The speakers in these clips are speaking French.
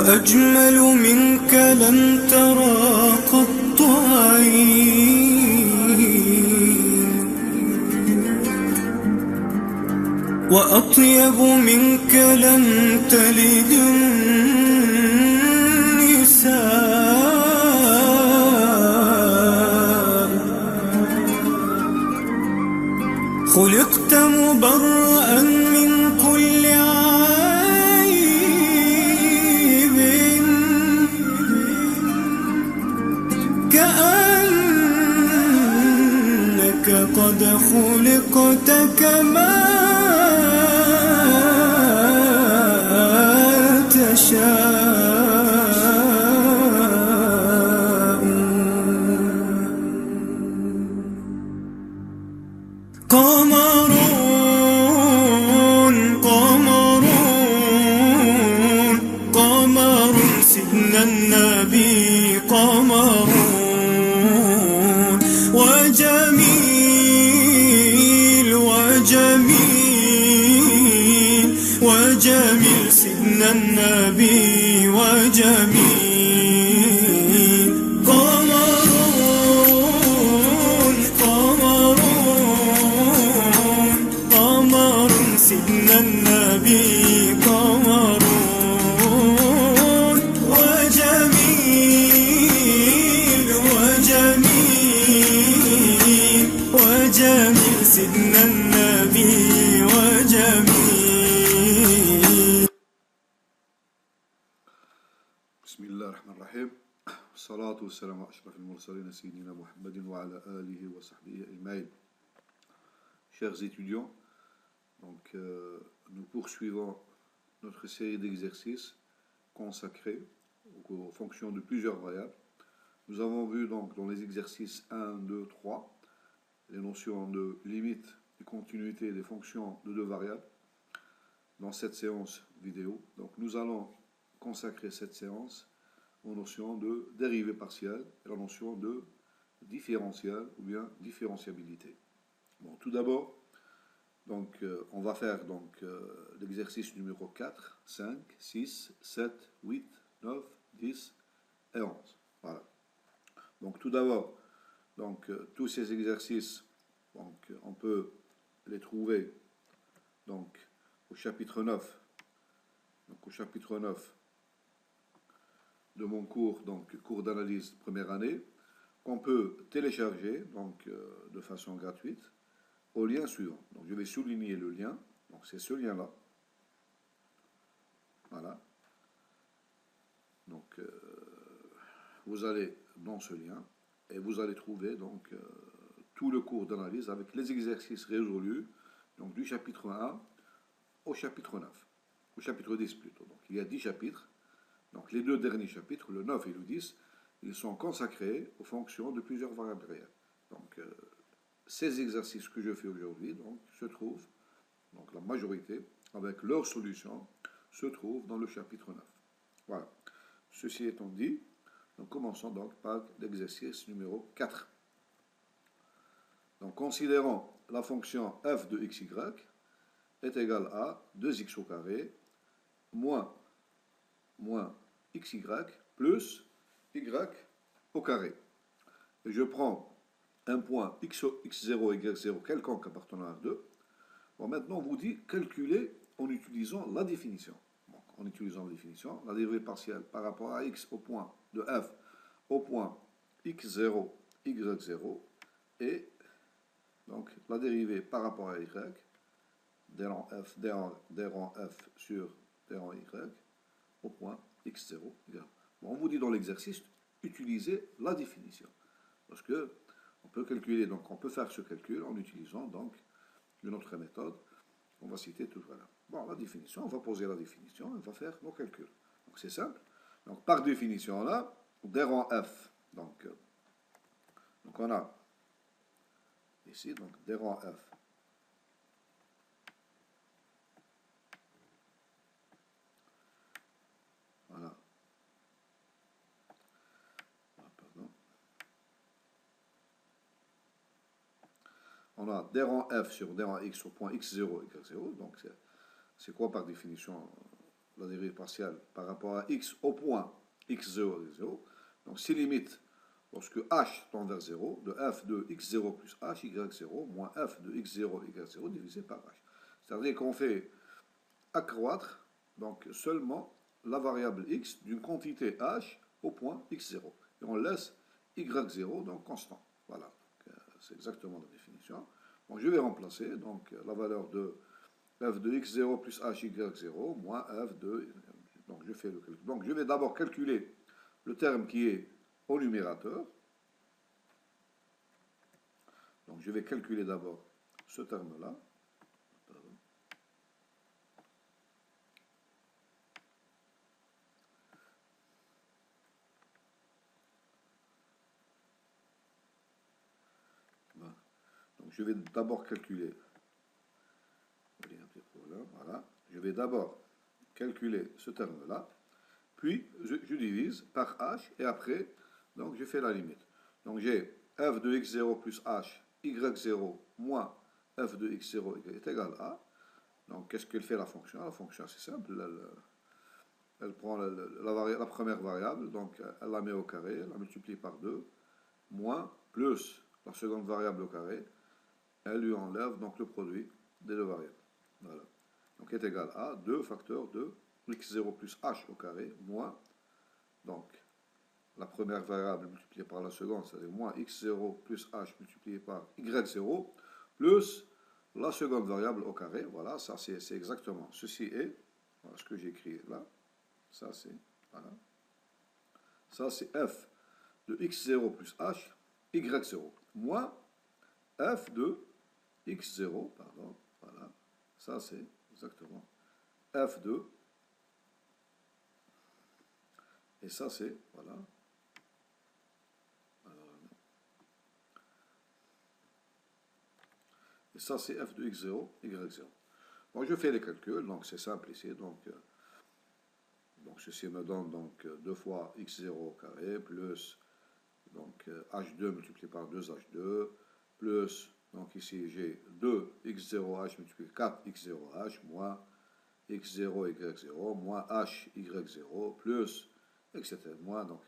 وأجمل منك لم ترى قط عين، وأطيب منك لم تلد النساء، خلقت مبرأ من كل عيب، كأنك قد خلقت كما تشاء. قمرون قمرون قمر سيدنا النبي، قمرون وجميل وجميل وجميل سيدنا النبي وجميل. قمرون قمرون قمر سيدنا النبي، قمرون وجميل وجميل وجميل سيدنا النبي وجميل. بسم الله الرحمن الرحيم. والصلاة والسلام على أشرف المرسلين سيدنا محمد وعلى آله وصحبه أجمعين. Chers étudiants, nous poursuivons notre série d'exercices consacrés aux fonctions de plusieurs variables. Nous avons vu donc dans les exercices 1, 2, 3 les notions de limite et continuité des fonctions de deux variables dans cette séance vidéo. Donc nous allons consacrer cette séance aux notions de dérivée partielle et la notion de différentiel ou bien différenciabilité. Bon, tout d'abord, on va faire l'exercice numéro 4, 5, 6, 7, 8, 9, 10 et 11. Voilà. Donc tout d'abord, tous ces exercices, on peut les trouver au chapitre 9. Au chapitre 9 de mon cours, cours d'analyse première année, qu'on peut télécharger de façon gratuite au lien suivant. Donc je vais souligner le lien, donc c'est ce lien-là. Voilà. Donc vous allez dans ce lien et vous allez trouver tout le cours d'analyse avec les exercices résolus du chapitre 1 au chapitre 9, au chapitre 10 plutôt. Donc il y a 10 chapitres. Donc les deux derniers chapitres, le 9 et le 10, ils sont consacrés aux fonctions de plusieurs variables réelles. Donc ces exercices que je fais aujourd'hui se trouvent, la majorité, avec leurs solutions, se trouvent dans le chapitre 9. Voilà. Ceci étant dit, nous commençons par l'exercice numéro 4. Donc considérons la fonction f de xy est égale à 2x au carré moins xy plus y au carré. Et je prends un point x0, y0 quelconque appartenant à R2. Bon, maintenant, on vous dit calculer en utilisant la définition. Donc, en utilisant la définition, la dérivée partielle par rapport à x au point de f au point x0, y0 et la dérivée par rapport à y d rang f sur d rang y au point x0. Bon, on vous dit dans l'exercice, utilisez la définition. Parce que on peut calculer, on peut faire ce calcul en utilisant une autre méthode. On va citer tout à l'heure. Bon, la définition, on va poser la définition, on va faire nos calculs. Donc c'est simple. Donc par définition là, d rang f. Donc on a ici d rang f. Voilà. On a d rang f sur d rang x au point x0, y0. Donc c'est quoi par définition la dérivée partielle par rapport à x au point x0 égale 0. Donc si limite, lorsque h tend vers 0, de f de x0 plus h y0 moins f de x0 y0 divisé par h. C'est-à-dire qu'on fait accroître donc seulement la variable x d'une quantité h au point x0. Et on laisse y0 donc constant. Voilà, c'est exactement la définition. Donc je vais remplacer donc la valeur de f de x0 plus h y0 moins f de... Donc je fais le calcul. Donc je vais d'abord calculer le terme qui est au numérateur. Donc je vais calculer d'abord ce terme-là. Donc je vais d'abord calculer. Voilà. Je vais d'abord calculer ce terme-là. Puis je divise par h et après, donc je fais la limite. Donc j'ai f de x0 plus h y0 moins f de x0 est égal à. Donc qu'est-ce qu'elle fait la fonction? La fonction c'est simple. Elle prend la première variable, donc elle la met au carré, elle la multiplie par 2, moins, plus la seconde variable au carré, elle lui enlève donc le produit des deux variables. Voilà. Donc est égal à 2 facteurs de x0 plus h au carré, moins, donc la première variable multipliée par la seconde, c'est-à-dire moins x0 plus h multiplié par y0, plus la seconde variable au carré. Voilà, ça c'est exactement, ceci est, voilà ce que j'ai écrit là, ça c'est, voilà, ça c'est f de x0 plus h, y0, moins f de x0, pardon, voilà, ça c'est exactement f de, et ça c'est, voilà, et ça c'est f de x0, y0. Donc je fais les calculs, donc c'est simple ici, donc ceci me donne donc 2 fois x0 au carré, plus donc h2 multiplié par 2h2, plus, donc ici j'ai 2x0h multiplié par 4x0h, moins x0, y0, moins h, y0, plus, etc. Moins donc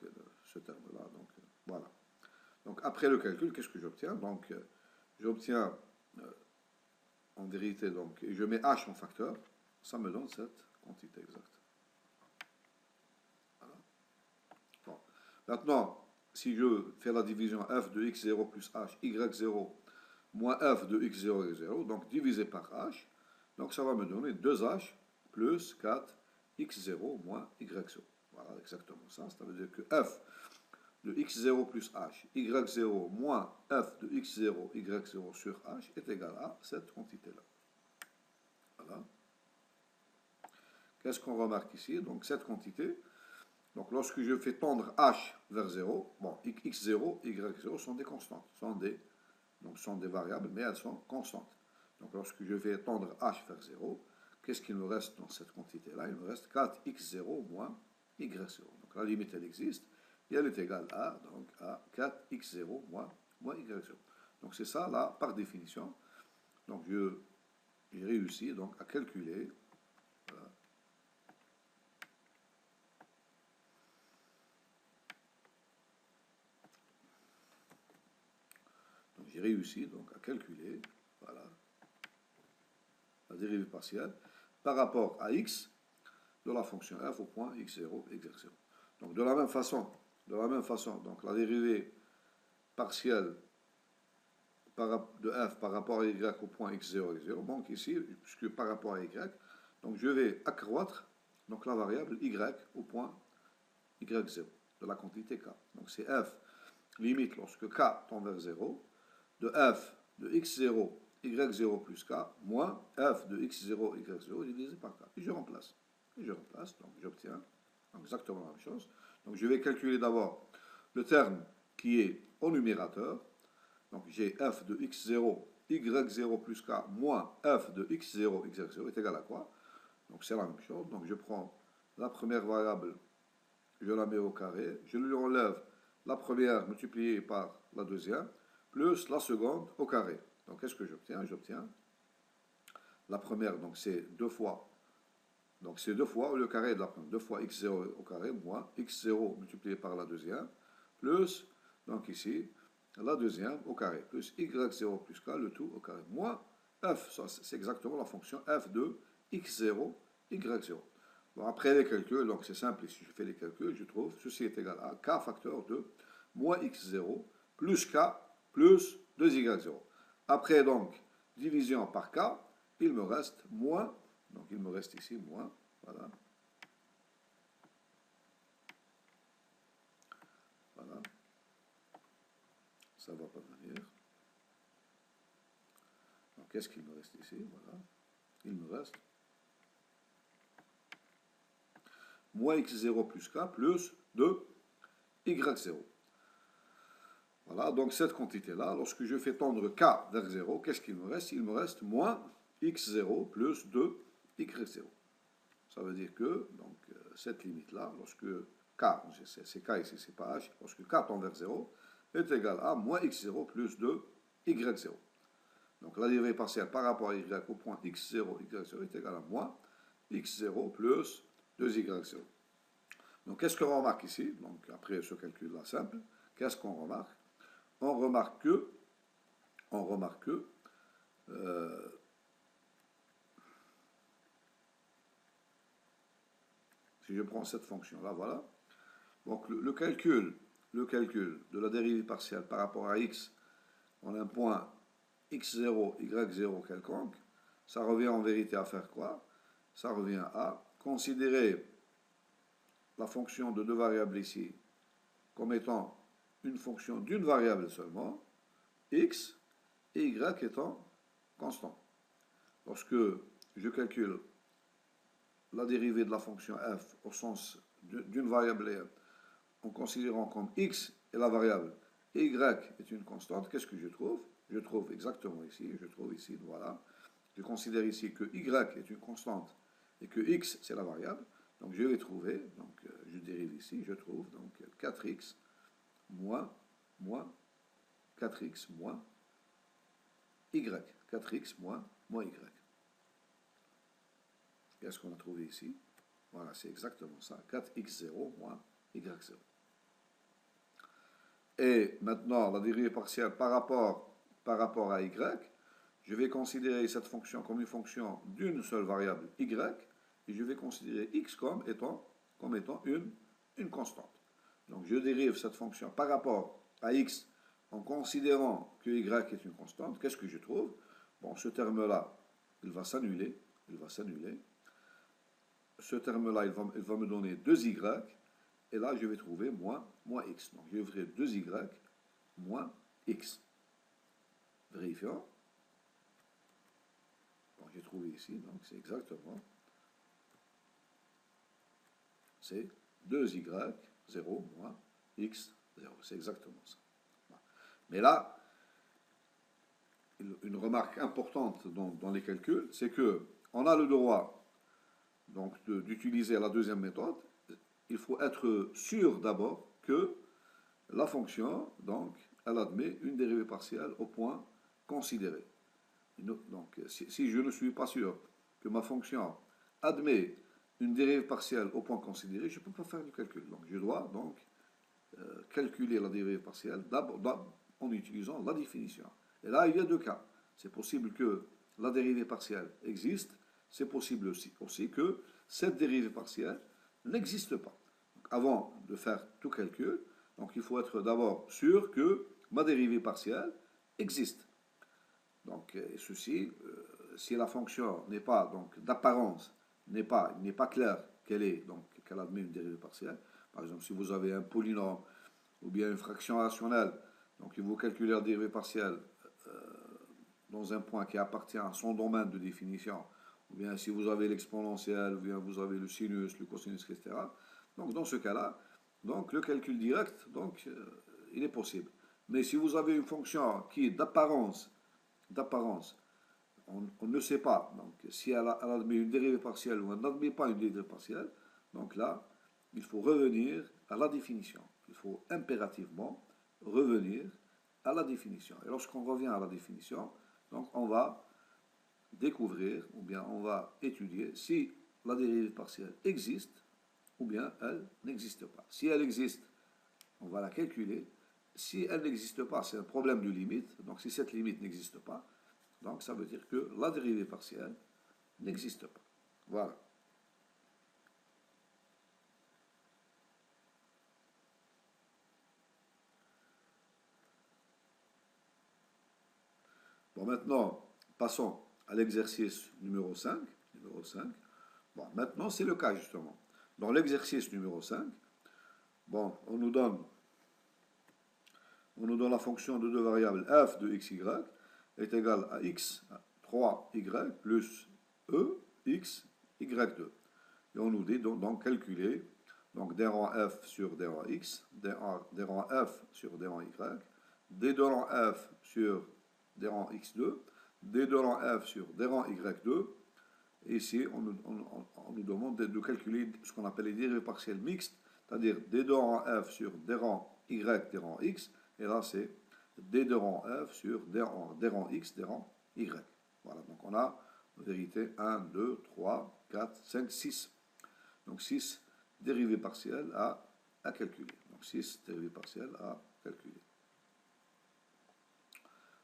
ce terme-là. Donc voilà. Donc après le calcul, qu'est-ce que j'obtiens? Donc j'obtiens en vérité, donc je mets h en facteur, ça me donne cette quantité exacte. Voilà. Bon. Maintenant, si je fais la division f de x0 plus h, y0, moins f de x0, y0, donc divisé par h, donc ça va me donner 2h plus 4x0 moins y0. Voilà, exactement ça. Ça veut dire que f de x0 plus h, y0 moins f de x0, y0 sur h est égal à cette quantité-là. Voilà. Qu'est-ce qu'on remarque ici? Donc cette quantité, donc lorsque je fais tendre h vers 0, bon, x0, y0 sont des constantes, sont des variables, mais elles sont constantes. Donc lorsque je vais tendre h vers 0, qu'est-ce qu'il me reste dans cette quantité-là? Il me reste 4x0 moins y0. Donc la limite, elle existe, et elle est égale à, donc, à 4x0 moins y0. Donc c'est ça, là, par définition. Donc j'ai réussi donc, à calculer. Voilà. Donc j'ai réussi donc, à calculer, voilà, la dérivée partielle par rapport à x de la fonction f au point x0, y0. Donc de la même façon, donc la dérivée partielle de f par rapport à y au point x0, y0, donc ici, puisque par rapport à y, donc je vais accroître donc la variable y au point y0 de la quantité k. Donc c'est f limite lorsque k tend vers 0 de f de x0, y0 plus k moins f de x0, y0 divisé par k. Et je remplace, donc j'obtiens exactement la même chose. Donc je vais calculer d'abord le terme qui est au numérateur. Donc j'ai f de x0, y0 plus k moins f de x0, y0 est égal à quoi? Donc c'est la même chose. Donc je prends la première variable, je la mets au carré, je lui enlève la première multipliée par la deuxième, plus la seconde au carré. Donc qu'est-ce que j'obtiens? J'obtiens la première, donc c'est 2 fois Donc c'est 2 fois le carré de la première. 2 fois x0 au carré moins x0 multiplié par la deuxième, plus, donc ici, la deuxième au carré, plus y0 plus k, le tout au carré, moins f, ça c'est exactement la fonction f de x0, y0. Bon, après les calculs, donc c'est simple, si je fais les calculs, je trouve ceci est égal à k facteur de moins x0 plus k plus 2y0. Après donc, division par k, il me reste moins, donc il me reste ici moins, voilà. Voilà. Ça ne va pas venir. Donc qu'est-ce qu'il me reste ici? Voilà. Il me reste moins x0 plus k plus 2 y0. Voilà, donc cette quantité-là, lorsque je fais tendre k vers 0, qu'est-ce qu'il me reste? Il me reste moins x0 plus 2 y0. Ça veut dire que, donc, cette limite-là, lorsque k, c'est k ici, c'est pas h, lorsque k tend vers 0, est égal à moins x0 plus 2 y0. Donc la dérivée partielle par rapport à y au point x0, y0 est égal à moins x0 plus 2y0. Donc qu'est-ce qu'on remarque ici? Donc après ce calcul-là simple, qu'est-ce qu'on remarque? On remarque que si je prends cette fonction-là, voilà. Donc le calcul de la dérivée partielle par rapport à x en un point x0, y0 quelconque, ça revient en vérité à faire quoi? Ça revient à considérer la fonction de deux variables ici comme étant une fonction d'une variable seulement, x, et y étant constant. Lorsque je calcule la dérivée de la fonction f au sens d'une variable en considérant comme x est la variable et y est une constante, qu'est-ce que je trouve? Je trouve exactement ici, voilà, je considère ici que y est une constante et que x c'est la variable, donc je vais trouver, donc je dérive ici, je trouve donc 4x moins 4x moins y, 4x moins y. Qu'est-ce qu'on a trouvé ici? Voilà, c'est exactement ça, 4x0 moins y0. Et maintenant, la dérivée partielle par rapport à y, je vais considérer cette fonction comme une fonction d'une seule variable y, et je vais considérer x comme étant une constante. Donc je dérive cette fonction par rapport à x en considérant que y est une constante. Qu'est-ce que je trouve? Bon, ce terme-là, il va s'annuler. Ce terme-là, il va me donner 2y. Et là, je vais trouver moins x. Donc, je vais faire 2y moins x. Vérifions. Bon, j'ai trouvé ici, donc c'est exactement. C'est 2y, 0 moins x, 0. C'est exactement ça. Mais là, une remarque importante dans les calculs, c'est qu'on a le droit d'utiliser la deuxième méthode. Il faut être sûr d'abord que la fonction, donc, elle admet une dérivée partielle au point considéré. Donc, si je ne suis pas sûr que ma fonction admet une dérivée partielle au point considéré, je ne peux pas faire le calcul. Donc, je dois donc calculer la dérivée partielle en utilisant la définition. Et là, il y a deux cas. C'est possible que la dérivée partielle existe, c'est possible aussi que cette dérivée partielle n'existe pas. Donc, avant de faire tout calcul, donc il faut être d'abord sûr que ma dérivée partielle existe. Donc, ceci, si la fonction n'est pas, donc d'apparence, n'est pas clair qu'elle admet une dérivée partielle, par exemple, si vous avez un polynôme ou bien une fraction rationnelle, donc vous calculez la dérivée partielle dans un point qui appartient à son domaine de définition, ou bien si vous avez l'exponentielle, ou bien vous avez le sinus, le cosinus, etc. Donc dans ce cas-là, donc le calcul direct, donc il est possible. Mais si vous avez une fonction qui est d'apparence, on ne sait pas, donc si elle admet une dérivée partielle ou elle n'admet pas une dérivée partielle, donc là, il faut revenir à la définition. Il faut impérativement revenir à la définition. Et lorsqu'on revient à la définition, donc on va découvrir, ou bien on va étudier si la dérivée partielle existe ou bien elle n'existe pas. Si elle existe, on va la calculer. Si elle n'existe pas, c'est un problème de limite. Donc si cette limite n'existe pas, donc ça veut dire que la dérivée partielle n'existe pas. Voilà. Bon, maintenant, passons à l'exercice numéro 5. Numéro 5. Bon, maintenant, c'est le cas, justement. Dans l'exercice numéro 5, bon, on nous donne la fonction de deux variables f de xy est égale à x 3y plus e x y2. Et on nous dit donc calculer donc d rang f sur d rang x, d rang f sur d rang y, d de rang f sur d rang x2, d de rang f sur d rang y2. Et ici, on nous demande de calculer ce qu'on appelle les dérivées partielles mixtes, c'est-à-dire d de rang f sur d rang y, d rang x, et là c'est d de rang f sur d rang x, d rang y. Voilà, donc on a en vérité 1, 2, 3, 4, 5, 6. Donc 6 dérivées partielles à calculer. Donc 6 dérivées partielles à calculer.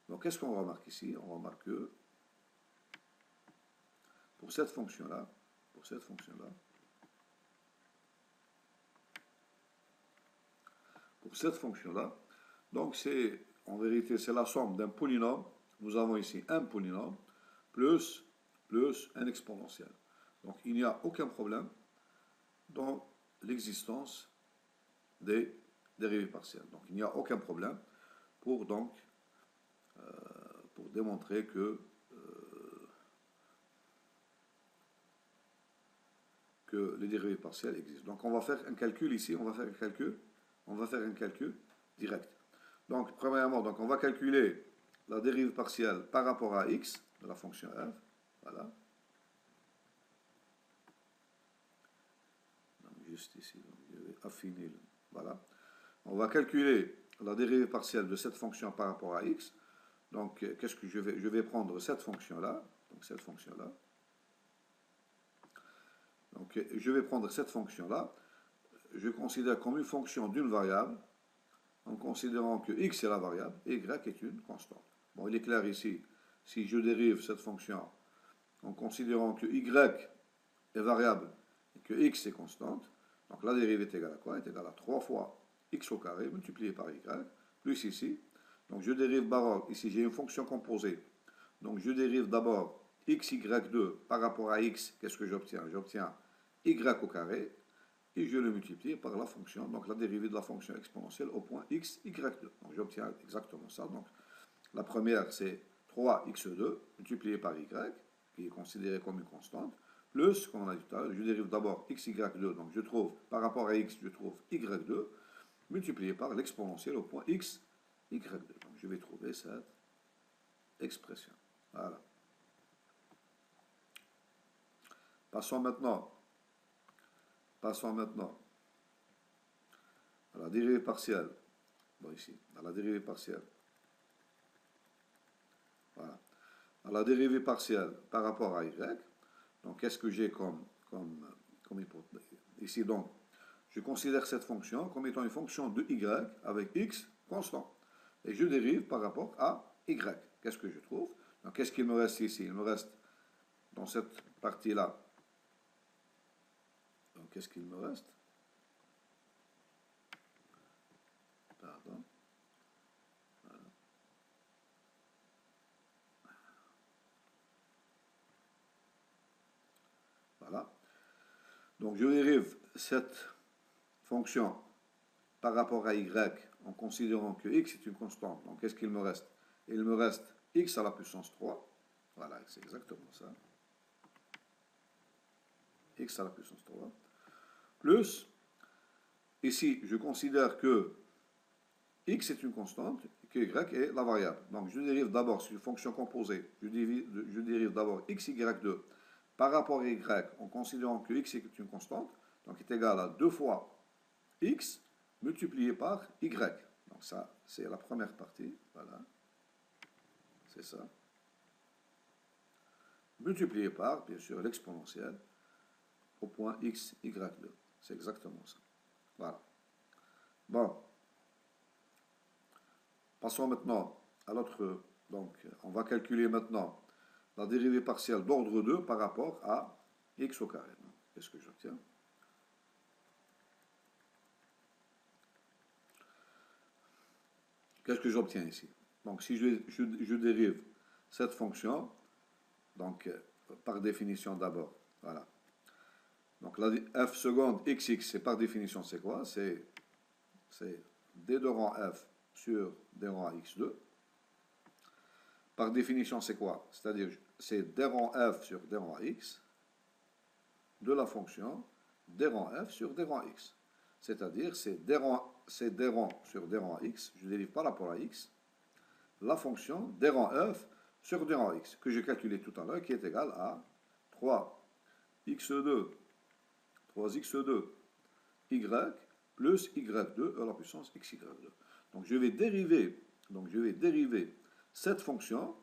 Donc qu'est-ce qu'on remarque ici? On remarque que pour cette fonction-là, donc c'est en vérité c'est la somme d'un polynôme. Nous avons ici un polynôme plus un exponentiel. Donc il n'y a aucun problème dans l'existence des dérivées partielles. Donc il n'y a aucun problème pour démontrer que les dérivées partielles existent. Donc on va faire un calcul ici, on va faire un calcul direct. Donc premièrement, donc on va calculer la dérivée partielle par rapport à x de la fonction f. Voilà. Donc, juste ici, donc, je vais affiner. Voilà. On va calculer la dérivée partielle de cette fonction par rapport à x. Donc qu'est-ce que je vais prendre cette fonction-là. Donc cette fonction-là. Donc, je vais prendre cette fonction-là, je considère comme une fonction d'une variable, en considérant que x est la variable et y est une constante. Bon, il est clair ici, si je dérive cette fonction en considérant que y est variable et que x est constante, donc la dérivée est égale à quoi? Est égale à 3 fois x au carré multiplié par y, plus ici. Donc je dérive d'abord, ici j'ai une fonction composée, donc je dérive d'abord xy2 par rapport à x, qu'est-ce que j'obtiens? J'obtiens y au carré, et je le multiplie par la fonction, donc la dérivée de la fonction exponentielle au point x, y2. Donc j'obtiens exactement ça. Donc la première c'est 3x2 multiplié par y, qui est considéré comme une constante, plus, comme on a dit tout à l'heure, je dérive d'abord xy2, donc je trouve, par rapport à x, je trouve y2, multiplié par l'exponentielle au point x, y2. Donc je vais trouver cette expression. Voilà. Passons maintenant à la dérivée partielle. Bon, ici, à la dérivée partielle. Voilà. À la dérivée partielle par rapport à y. Donc, qu'est-ce que j'ai comme hypothèse? Ici, donc, je considère cette fonction comme étant une fonction de y avec x constant. Et je dérive par rapport à y. Qu'est-ce que je trouve? Donc, qu'est-ce qu'il me reste ici? Il me reste dans cette partie-là. Donc, qu'est-ce qu'il me reste? Pardon. Voilà. Voilà. Donc, je dérive cette fonction par rapport à y en considérant que x est une constante. Donc, qu'est-ce qu'il me reste? Il me reste x à la puissance 3. Voilà, c'est exactement ça. X à la puissance 3. Plus, ici, je considère que x est une constante et que y est la variable. Donc, je dérive d'abord, c'est une fonction composée, je dérive d'abord xy2 par rapport à y en considérant que x est une constante, donc est égal à 2 fois x multiplié par y. Donc ça, c'est la première partie. Voilà. C'est ça. Multiplié par, bien sûr, l'exponentielle au point x, y2. C'est exactement ça. Voilà. Bon. Passons maintenant à l'autre. Donc, on va calculer maintenant la dérivée partielle d'ordre 2 par rapport à x au carré. Qu'est-ce que j'obtiens? Qu'est-ce que j'obtiens ici? Donc, si je dérive cette fonction, donc par définition d'abord, voilà. Donc, la f seconde xx, c'est par définition, c'est quoi? C'est d de rang f sur d rang x2. Par définition, c'est quoi? C'est-à-dire, c'est d rang f sur d rang x de la fonction d rang f sur d rang x. C'est-à-dire, c'est d rang sur d rang x, je ne dérive pas rapport à x, la fonction d rang f sur d rang x, que j'ai calculé tout à l'heure, qui est égal à 3x2 y plus y2 à la puissance xy2. Donc je vais dériver cette fonction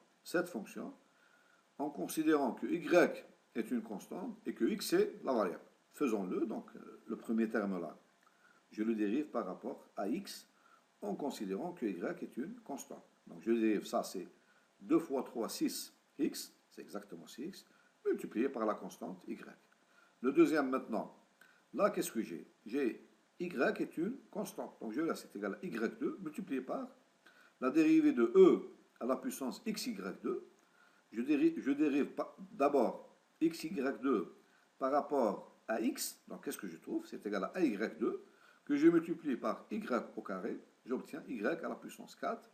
en considérant que y est une constante et que x est la variable. Faisons-le, donc le premier terme là, je le dérive par rapport à x en considérant que y est une constante. Donc je dérive ça, c'est 2 fois 3, 6x, c'est exactement 6x, multiplié par la constante y. Le deuxième maintenant, là qu'est-ce que j'ai? J'ai y est une constante, donc je laisse c'est égal à y2 multiplié par la dérivée de e à la puissance xy2. Je dérive d'abord xy2 par rapport à x, donc qu'est-ce que je trouve? C'est égal à y2, que je multiplie par y au carré, j'obtiens y à la puissance 4,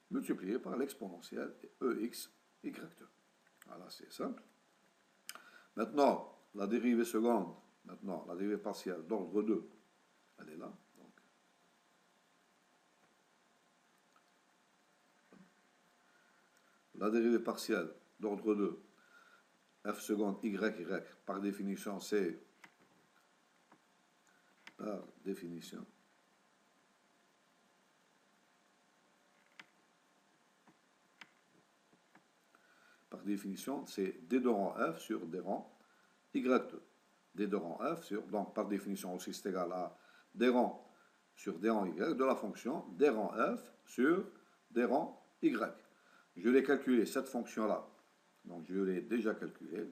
multiplié par l'exponentielle ex y2. Voilà, c'est simple. Maintenant, la dérivée seconde, maintenant, la dérivée partielle d'ordre 2, elle est là. Donc. La dérivée partielle d'ordre 2, f seconde y, par définition, c'est par définition. Par définition, c'est d de rang f sur d rang y2. D de rang f sur, donc par définition aussi, c'est égal à d rang sur d rang y de la fonction d rang f sur d rang y. Je l'ai calculé, cette fonction-là. Donc, je l'ai déjà calculée.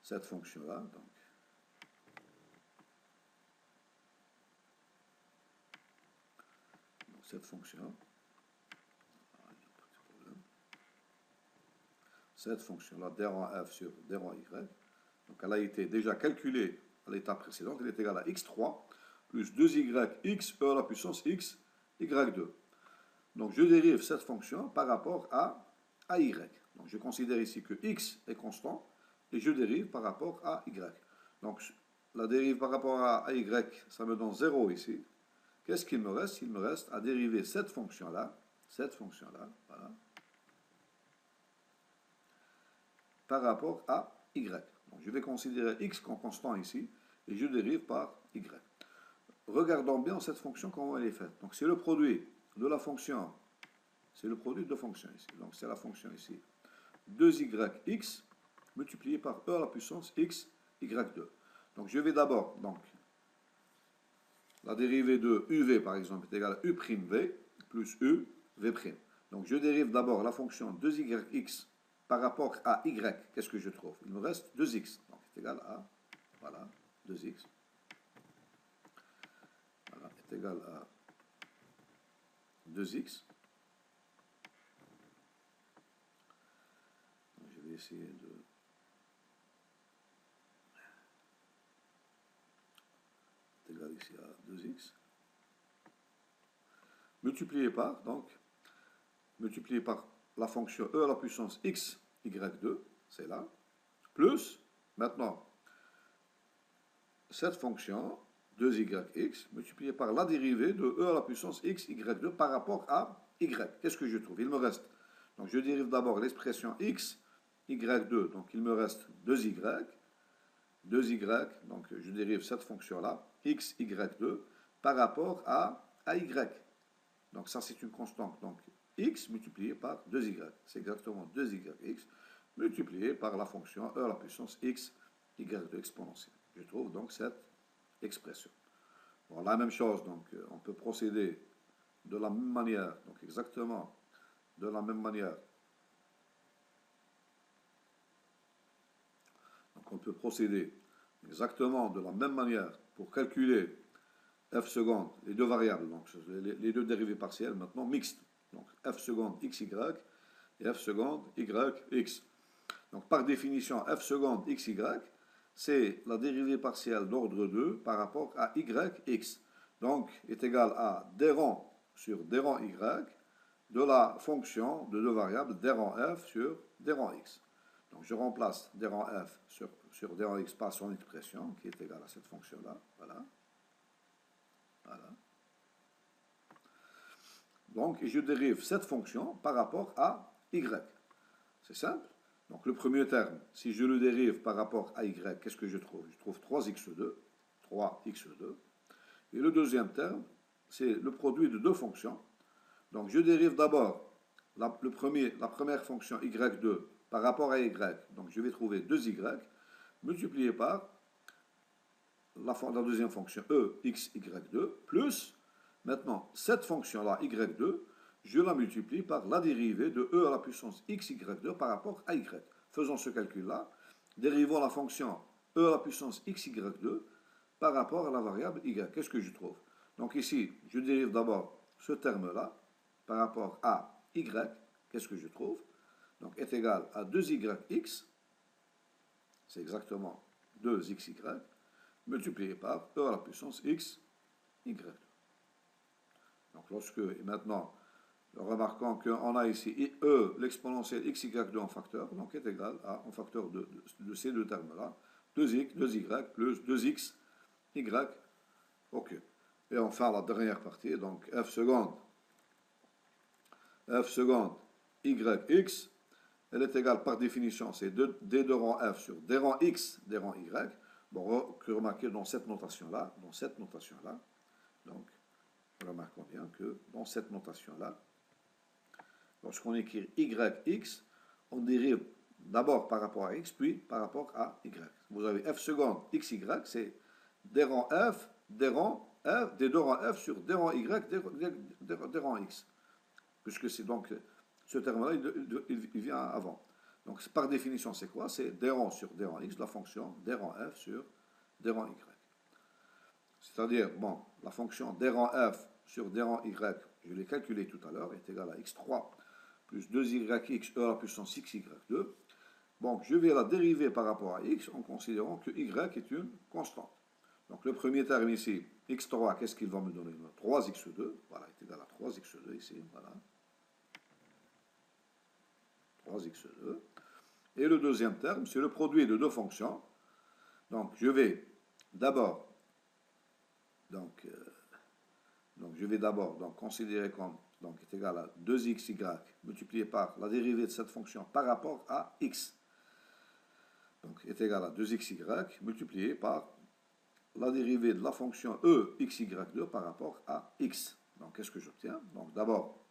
Cette fonction-là, donc. Cette fonction. Cette fonction-là, d rang f sur d rang y. Donc, elle a été déjà calculée à l'étape précédente. Elle est égale à x3 plus 2yx e à la puissance x y2. Donc, je dérive cette fonction par rapport à y. Donc, je considère ici que x est constant et je dérive par rapport à y. Donc, la dérive par rapport à y, ça me donne 0 ici. Qu'est-ce qu'il me reste? Il me reste à dériver cette fonction-là, voilà, par rapport à y. Donc, je vais considérer x comme constant ici et je dérive par y. Regardons bien cette fonction, comment elle est faite. Donc, c'est le produit de la fonction, c'est le produit de fonction ici. Donc, c'est la fonction ici, 2yx multiplié par e à la puissance x, y2. Donc, je vais d'abord, donc, la dérivée de uv, par exemple, est égale à u'v plus uv'. Donc, je dérive d'abord la fonction 2yx par rapport à y. Qu'est-ce que je trouve? Il me reste 2x. Donc, c'est égal à, voilà, 2x. Voilà, est égal à 2x. Donc, je vais essayer de... C'est égal ici à 2x. Multiplié par, donc, multiplié par la fonction e à la puissance x, y2, c'est là, plus, maintenant, cette fonction, 2yx, multiplié par la dérivée de e à la puissance x, y2 par rapport à y. Qu'est-ce que je trouve? Il me reste, donc je dérive d'abord l'expression x, y2, donc il me reste 2y, donc je dérive cette fonction-là, x, y2, par rapport à y. Donc ça, c'est une constante. Donc x multiplié par 2y. C'est exactement 2yx multiplié par la fonction e à la puissance x, y2 exponentielle. Je trouve donc cette expression. Bon, la même chose, donc on peut procéder de la même manière, donc exactement de la même manière. Donc on peut procéder exactement de la même manière pour calculer f seconde, les deux variables, donc les deux dérivées partielles maintenant mixtes. Donc f seconde xy et f seconde yx. Donc par définition, f seconde xy, c'est la dérivée partielle d'ordre 2 par rapport à yx. Donc est égal à d rang sur d rang y de la fonction de deux variables d rang f sur d rang x. Donc je remplace d rang f sur d rang x par son expression qui est égale à cette fonction-là. Voilà. Voilà. Donc, et je dérive cette fonction par rapport à y. C'est simple. Donc, le premier terme, si je le dérive par rapport à y, qu'est-ce que je trouve? Je trouve 3x2. 3x2. Et le deuxième terme, c'est le produit de deux fonctions. Donc, je dérive d'abord la première fonction y2 par rapport à y. Donc, je vais trouver 2y multiplié par la deuxième fonction exy2 plus, maintenant, cette fonction-là, y2, je la multiplie par la dérivée de e à la puissance xy2 par rapport à y. Faisons ce calcul-là. Dérivons la fonction e à la puissance xy2 par rapport à la variable y. Qu'est-ce que je trouve? Donc ici, je dérive d'abord ce terme-là par rapport à y. Qu'est-ce que je trouve? Donc est égal à 2yx, c'est exactement 2xy, multiplié par e à la puissance x, y. Donc lorsque, et maintenant, remarquons qu'on a ici e, l'exponentielle xy2 en facteur, donc est égal à, en facteur de ces deux termes-là, 2y plus 2x, y, ok. Et enfin, la dernière partie, donc f seconde, yx, elle est égale par définition, c'est d de rang f sur d rang x, d rang y. Bon, remarquez dans cette notation-là, donc, remarquons bien que dans cette notation-là, lorsqu'on écrit yx, on dérive d'abord par rapport à x, puis par rapport à y. Vous avez f seconde xy, c'est d rang f, d deux rangs f sur d rang y, d rang x. Puisque c'est donc, ce terme-là, il vient avant. Donc, par définition, c'est quoi? C'est d rang sur d rang x, la fonction d rang f sur d rang y. C'est-à-dire, bon, la fonction d rang f sur d rang y, je l'ai calculée tout à l'heure, est égale à x3 plus 2yx e à la puissance xy2. Donc, je vais la dériver par rapport à x en considérant que y est une constante. Donc, le premier terme ici, x3, qu'est-ce qu'il va me donner? 3x2, voilà, est égal à 3x2 ici, voilà. 3x2. Et le deuxième terme, c'est le produit de deux fonctions. Donc, je vais d'abord considérer comme est égal à 2xy multiplié par la dérivée de cette fonction par rapport à x. Donc est égal à 2xy multiplié par la dérivée de la fonction exy2 par rapport à x. Donc qu'est-ce que j'obtiens? Donc d'abord,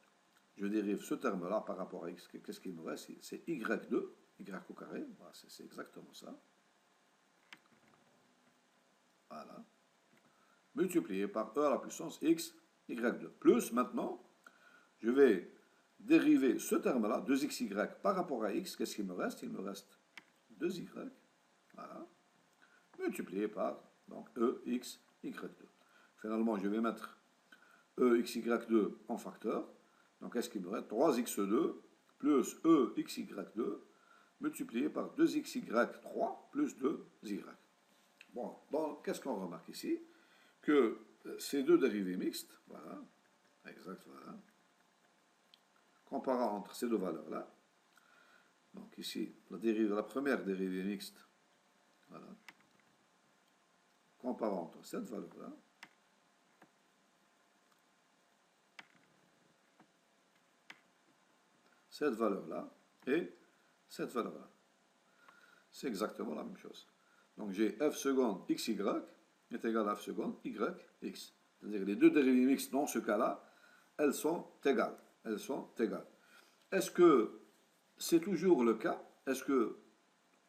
je dérive ce terme-là par rapport à x. Qu'est-ce qu'il me reste? C'est y2, y au carré. Voilà, c'est exactement ça. Voilà. Multiplié par e à la puissance x, y2. Plus, maintenant, je vais dériver ce terme-là, 2xy par rapport à x. Qu'est-ce qu'il me reste? Il me reste 2y. Voilà. Multiplié par donc, ex, y2. Finalement, je vais mettre exy2 en facteur. Donc, qu'est-ce qu'il me reste? 3x2 plus exy2 multiplié par 2xy3 plus 2y. Bon, donc, qu'est-ce qu'on remarque ici? Que ces deux dérivées mixtes, voilà, exact, voilà, comparant entre ces deux valeurs-là, donc ici, la première dérivée mixte, voilà, comparant entre cette valeur-là, cette valeur-là et cette valeur-là. C'est exactement la même chose. Donc j'ai f seconde xy est égal à f seconde yx. C'est-à-dire les deux dérivées mixtes dans ce cas-là, elles sont égales. Est-ce que c'est toujours le cas? est-ce que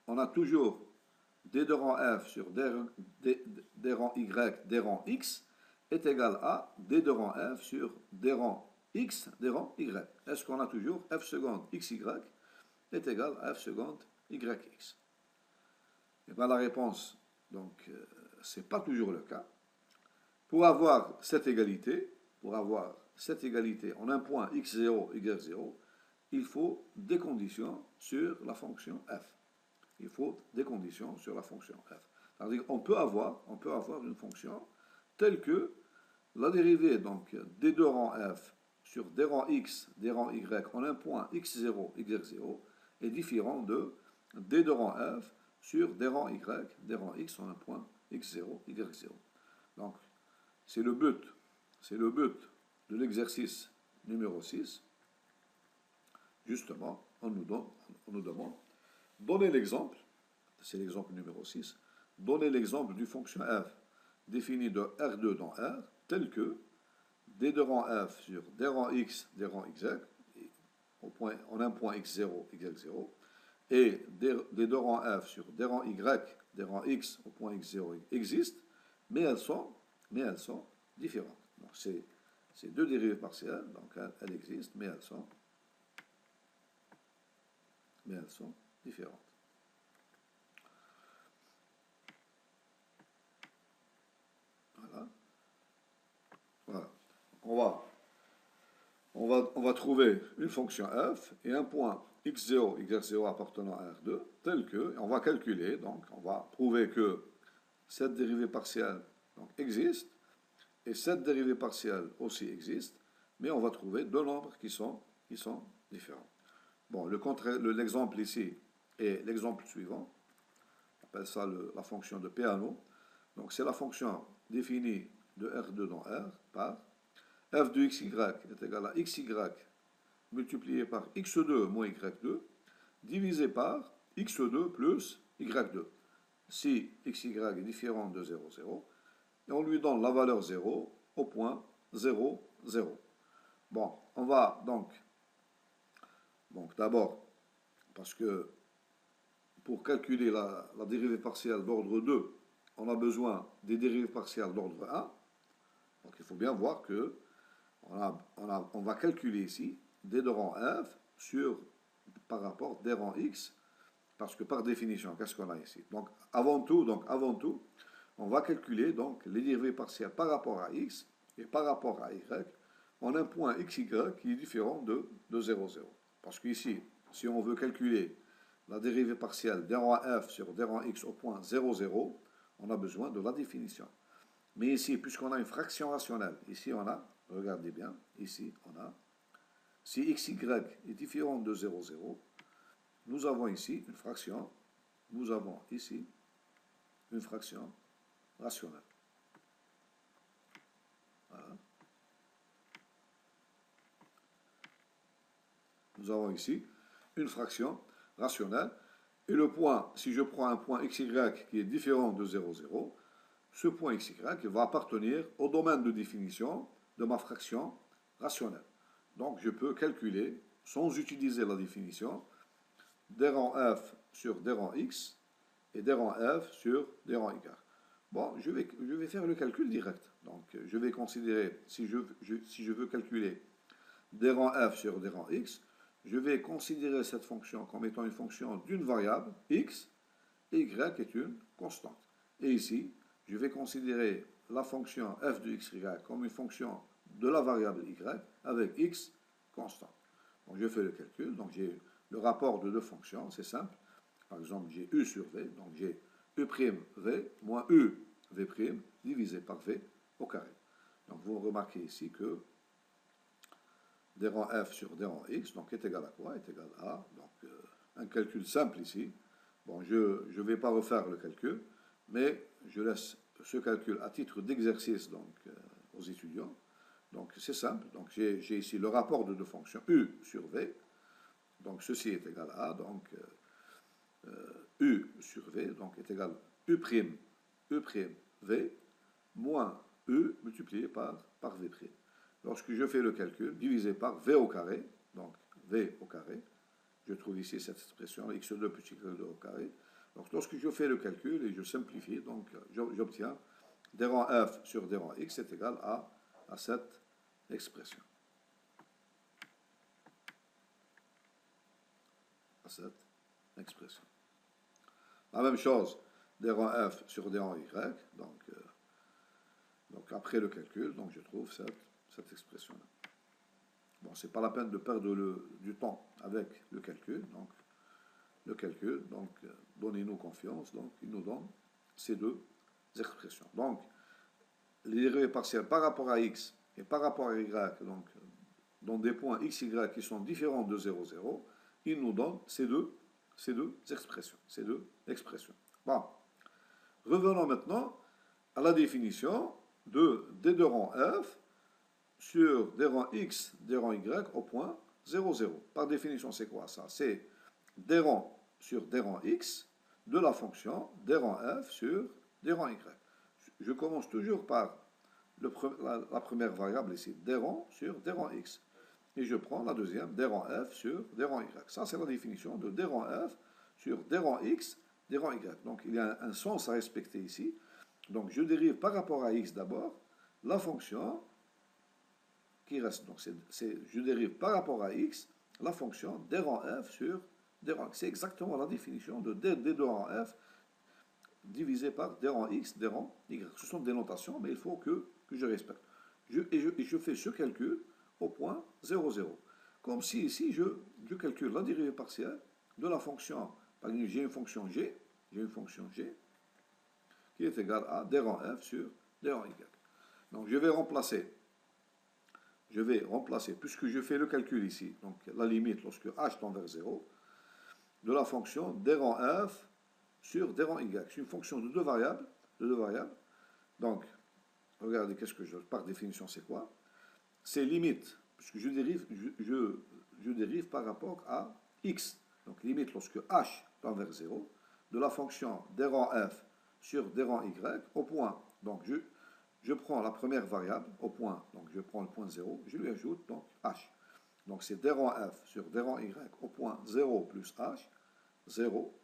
on a toujours d de rang f sur d rang y, d rang x est égal à d de rang f sur d rang x, d rang y. Est-ce qu'on a toujours f seconde xy est égal à f seconde yx? Et bien la réponse, donc, c'est pas toujours le cas. Pour avoir cette égalité en un point x0, y0, il faut des conditions sur la fonction f. Il faut des conditions sur la fonction f. C'est-à-dire qu'on peut avoir une fonction telle que la dérivée donc d de rang f sur d rang x, d rang y en un point x0, y0 est différent de d de rang f sur d rang y, d rang x en un point x0, y0. Donc, c'est le but de l'exercice numéro 6. Justement, on nous demande, donnez l'exemple, c'est l'exemple numéro 6, donnez l'exemple d'une fonction f définie de R2 dans R, tel que d de rang f sur d rang x, d rang y, en un point x0, y0, et d de rang f sur d rang y, d rang x au point x0 existent, mais elles sont différentes. Donc c'est deux dérivées partielles, donc elles existent, mais elles sont différentes. Voilà. On va trouver une fonction f et un point x0, y0 appartenant à R2, tel que, on va calculer, donc on va prouver que cette dérivée partielle donc, existe, et cette dérivée partielle aussi existe, mais on va trouver deux nombres qui sont différents. Bon, l'exemple ici est l'exemple suivant. On appelle ça la fonction de Peano. Donc, c'est la fonction définie de R2 dans R par f de xy est égal à xy multiplié par x2 moins y2 divisé par x2 plus y2. Si xy est différent de 0, 0, et on lui donne la valeur 0 au point 0, 0. Bon, on va donc d'abord, parce que pour calculer la dérivée partielle d'ordre 2, on a besoin des dérivées partielles d'ordre 1. Donc il faut bien voir que on va calculer ici d de rang f par rapport d rang x, parce que par définition, qu'est-ce qu'on a ici? Donc avant tout, on va calculer donc les dérivées partielles par rapport à x et par rapport à y en un point xy qui est différent de 0, 0. Parce qu'ici, si on veut calculer la dérivée partielle d rang f sur d rang x au point 0, 0, on a besoin de la définition. Mais ici, puisqu'on a une fraction rationnelle, ici on a, regardez bien, ici on a, si xy est différent de 0, 0, nous avons ici une fraction, rationnelle. Voilà. Nous avons ici une fraction rationnelle. Et le point, si je prends un point xy qui est différent de 0, 0, ce point xy va appartenir au domaine de définition de ma fraction rationnelle. Donc je peux calculer, sans utiliser la définition, d rang f sur d rang x et d rang f sur d rang y. Bon, je vais faire le calcul direct. Donc je vais considérer, si je veux calculer d rang f sur d rang x, je vais considérer cette fonction comme étant une fonction d'une variable x, et y est une constante. Et ici, je vais considérer la fonction f de xy comme une fonction de la variable y avec x constant. Donc je fais le calcul, donc j'ai le rapport de deux fonctions, c'est simple. Par exemple, j'ai u sur v, donc j'ai u'v moins uv' divisé par v au carré. Donc vous remarquez ici que d rang f sur d rang x, donc est égal à quoi? Est égal à, donc un calcul simple ici. Bon, je ne vais pas refaire le calcul, mais je laisse ce calcul à titre d'exercice donc aux étudiants. Donc c'est simple, donc j'ai ici le rapport de deux fonctions, u sur v, donc ceci est égal à, donc u sur v, donc est égal à u'v moins u multiplié par v'. Lorsque je fais le calcul, divisé par v au carré, donc v au carré, je trouve ici cette expression, x2 plus y2 au carré. Donc lorsque je fais le calcul et je simplifie, donc j'obtiens d rang f sur d rang x est égal à cette expression. À cette expression. La même chose, d rang f sur d rang y, donc après le calcul, donc je trouve cette expression-là. Bon, c'est pas la peine de perdre du temps avec le calcul, donc donnez-nous confiance, donc il nous donne ces deux expressions. Donc, les dérivés partiels par rapport à x et par rapport à y, donc dans des points x, y qui sont différents de 0, 0, il nous donne ces deux expressions. Bon. Revenons maintenant à la définition de d de rang f sur d rang x, d rang y au point 0, 0. Par définition, c'est quoi ça? C'est d rang sur d rang x de la fonction d rang f sur d rang y. Je commence toujours par la première variable ici, d rang sur d rang x. Et je prends la deuxième, d rang f sur d rang y. Ça, c'est la définition de d rang f sur d rang x, d rang y. Donc, il y a un sens à respecter ici. Donc, je dérive par rapport à x d'abord la fonction qui reste. Donc, je dérive par rapport à x la fonction d rang f sur d rang x. C'est exactement la définition de d de rang f divisé par d rang x, d rang y. Ce sont des notations, mais il faut que je respecte. Et je fais ce calcul au point 0, 0. Comme si ici, je calcule la dérivée partielle de la fonction, par exemple, j'ai une fonction g qui est égale à d rang f sur d rang y. Donc je vais remplacer, puisque je fais le calcul ici, donc la limite lorsque h tend vers 0, de la fonction d rang f sur d rang y. C'est une fonction de deux variables. Donc, regardez, par définition, c'est quoi? C'est limite, puisque je dérive par rapport à x. Donc, limite lorsque h tend vers 0, de la fonction d rang f sur d rang y au point. Donc, je prends la première variable au point, donc je prends le point 0, je lui ajoute donc h. Donc, c'est d rang f sur d rang y au point 0 plus h, 0.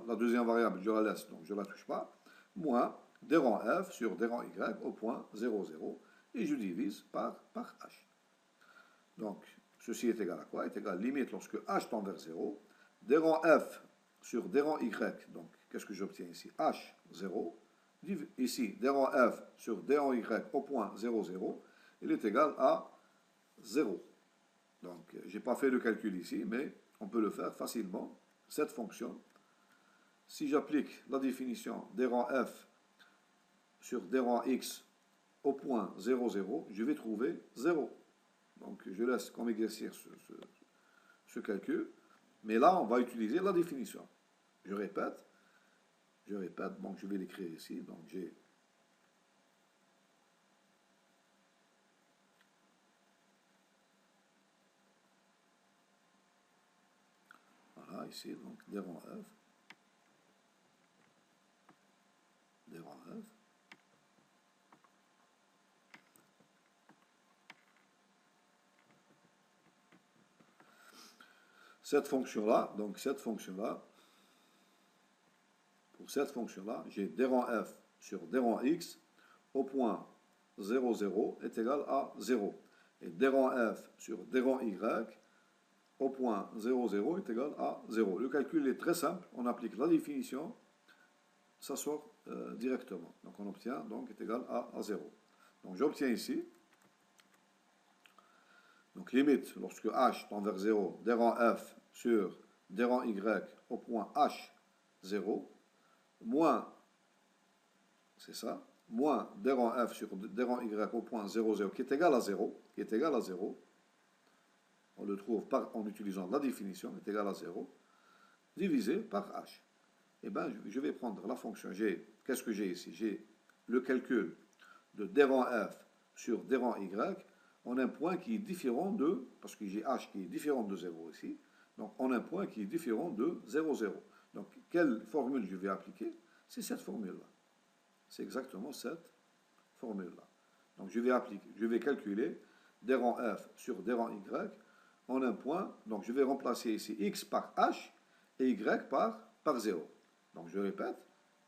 La deuxième variable, je la laisse, donc je ne la touche pas, moins d rang f sur d rang y au point 0, 0, et je divise par h. Donc, ceci est égal à quoi? Est égal à limite lorsque h tend vers 0, d rang f sur d rang y, donc qu'est-ce que j'obtiens ici? h, 0, ici, d rang f sur d rang y au point 0, 0, il est égal à 0. Donc, je n'ai pas fait le calcul ici, mais on peut le faire facilement. Cette fonction, si j'applique la définition d rang f sur d rang x au point 0, 0, je vais trouver 0. Donc, je laisse comme exercice ce calcul. Mais là, on va utiliser la définition. Je répète, donc je vais l'écrire ici. Donc, j'ai voilà, ici, donc d rang f, cette fonction-là, pour cette fonction-là, j'ai d rang f sur d rang x au point 0, 0 est égal à 0. Et d rang f sur d rang y au point 0, 0 est égal à 0. Le calcul est très simple, on applique la définition, ça sort directement. Donc on obtient, donc est égal à 0. Donc j'obtiens ici, donc limite, lorsque h tend vers 0, d rang f sur d rang y au point h, 0, moins, c'est ça, moins d rang f sur d rang y au point 0, 0, qui est égal à 0, on le trouve en utilisant la définition, est égal à 0, divisé par h. Eh bien, je vais prendre la fonction g. Qu'est-ce que j'ai ici? J'ai le calcul de d rang f sur d rang y en un point qui est différent de, parce que j'ai h qui est différent de 0 ici, donc en un point qui est différent de 0, 0. Donc, quelle formule je vais appliquer? C'est cette formule-là. C'est exactement cette formule-là. Donc, je vais calculer d rang f sur d rang y en un point. Donc je vais remplacer ici x par h et y par 0. Donc je répète,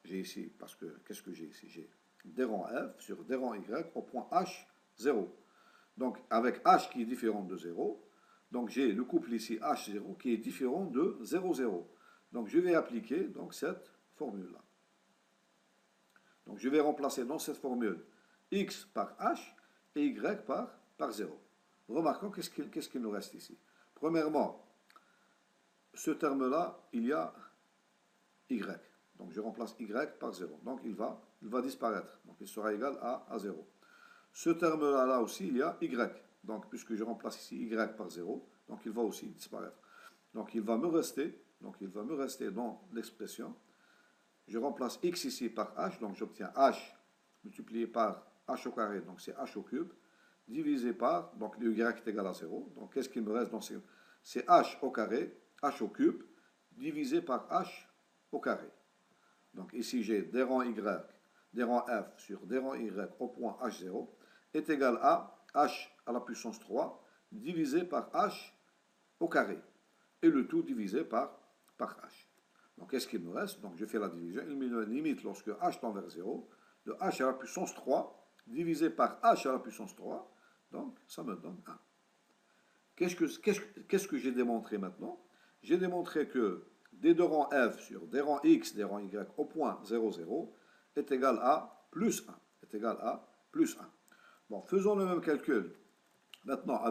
j'ai ici, parce que qu'est-ce que j'ai ici? J'ai d rang f sur d rang y au point h, 0. Donc avec h qui est différent de 0, donc j'ai le couple ici h0 qui est différent de 0, 0. Donc je vais appliquer donc, cette formule-là. Donc je vais remplacer dans cette formule x par h et y par 0. Remarquons qu'est-ce qu'il nous reste ici. Premièrement, ce terme-là, il y a y. Donc je remplace y par 0. Donc il va disparaître. Donc il sera égal à 0. Ce terme-là, là aussi, il y a y. Donc puisque je remplace ici y par 0, donc il va aussi disparaître. Donc il va me rester dans l'expression. Je remplace x ici par h, donc j'obtiens h multiplié par h au carré, donc c'est h au cube, divisé par, donc le y est égal à 0. Donc qu'est-ce qu'il me reste dans ces... C'est h au carré, h au cube, divisé par h au carré. Donc ici j'ai d rang y, d rang f sur d rang y au point h0 est égal à h à la puissance 3 divisé par h au carré. Et le tout divisé par h. Donc qu'est-ce qu'il me reste? Donc je fais la division. Il me limite lorsque h tend vers 0, de h à la puissance 3 divisé par h à la puissance 3. Donc ça me donne 1. Qu'est-ce que j'ai démontré maintenant? J'ai démontré que d de rang f sur d rang x, d rang y au point 0, 0 est égal à plus 1. Est égal à plus 1. Bon, faisons le même calcul. Maintenant,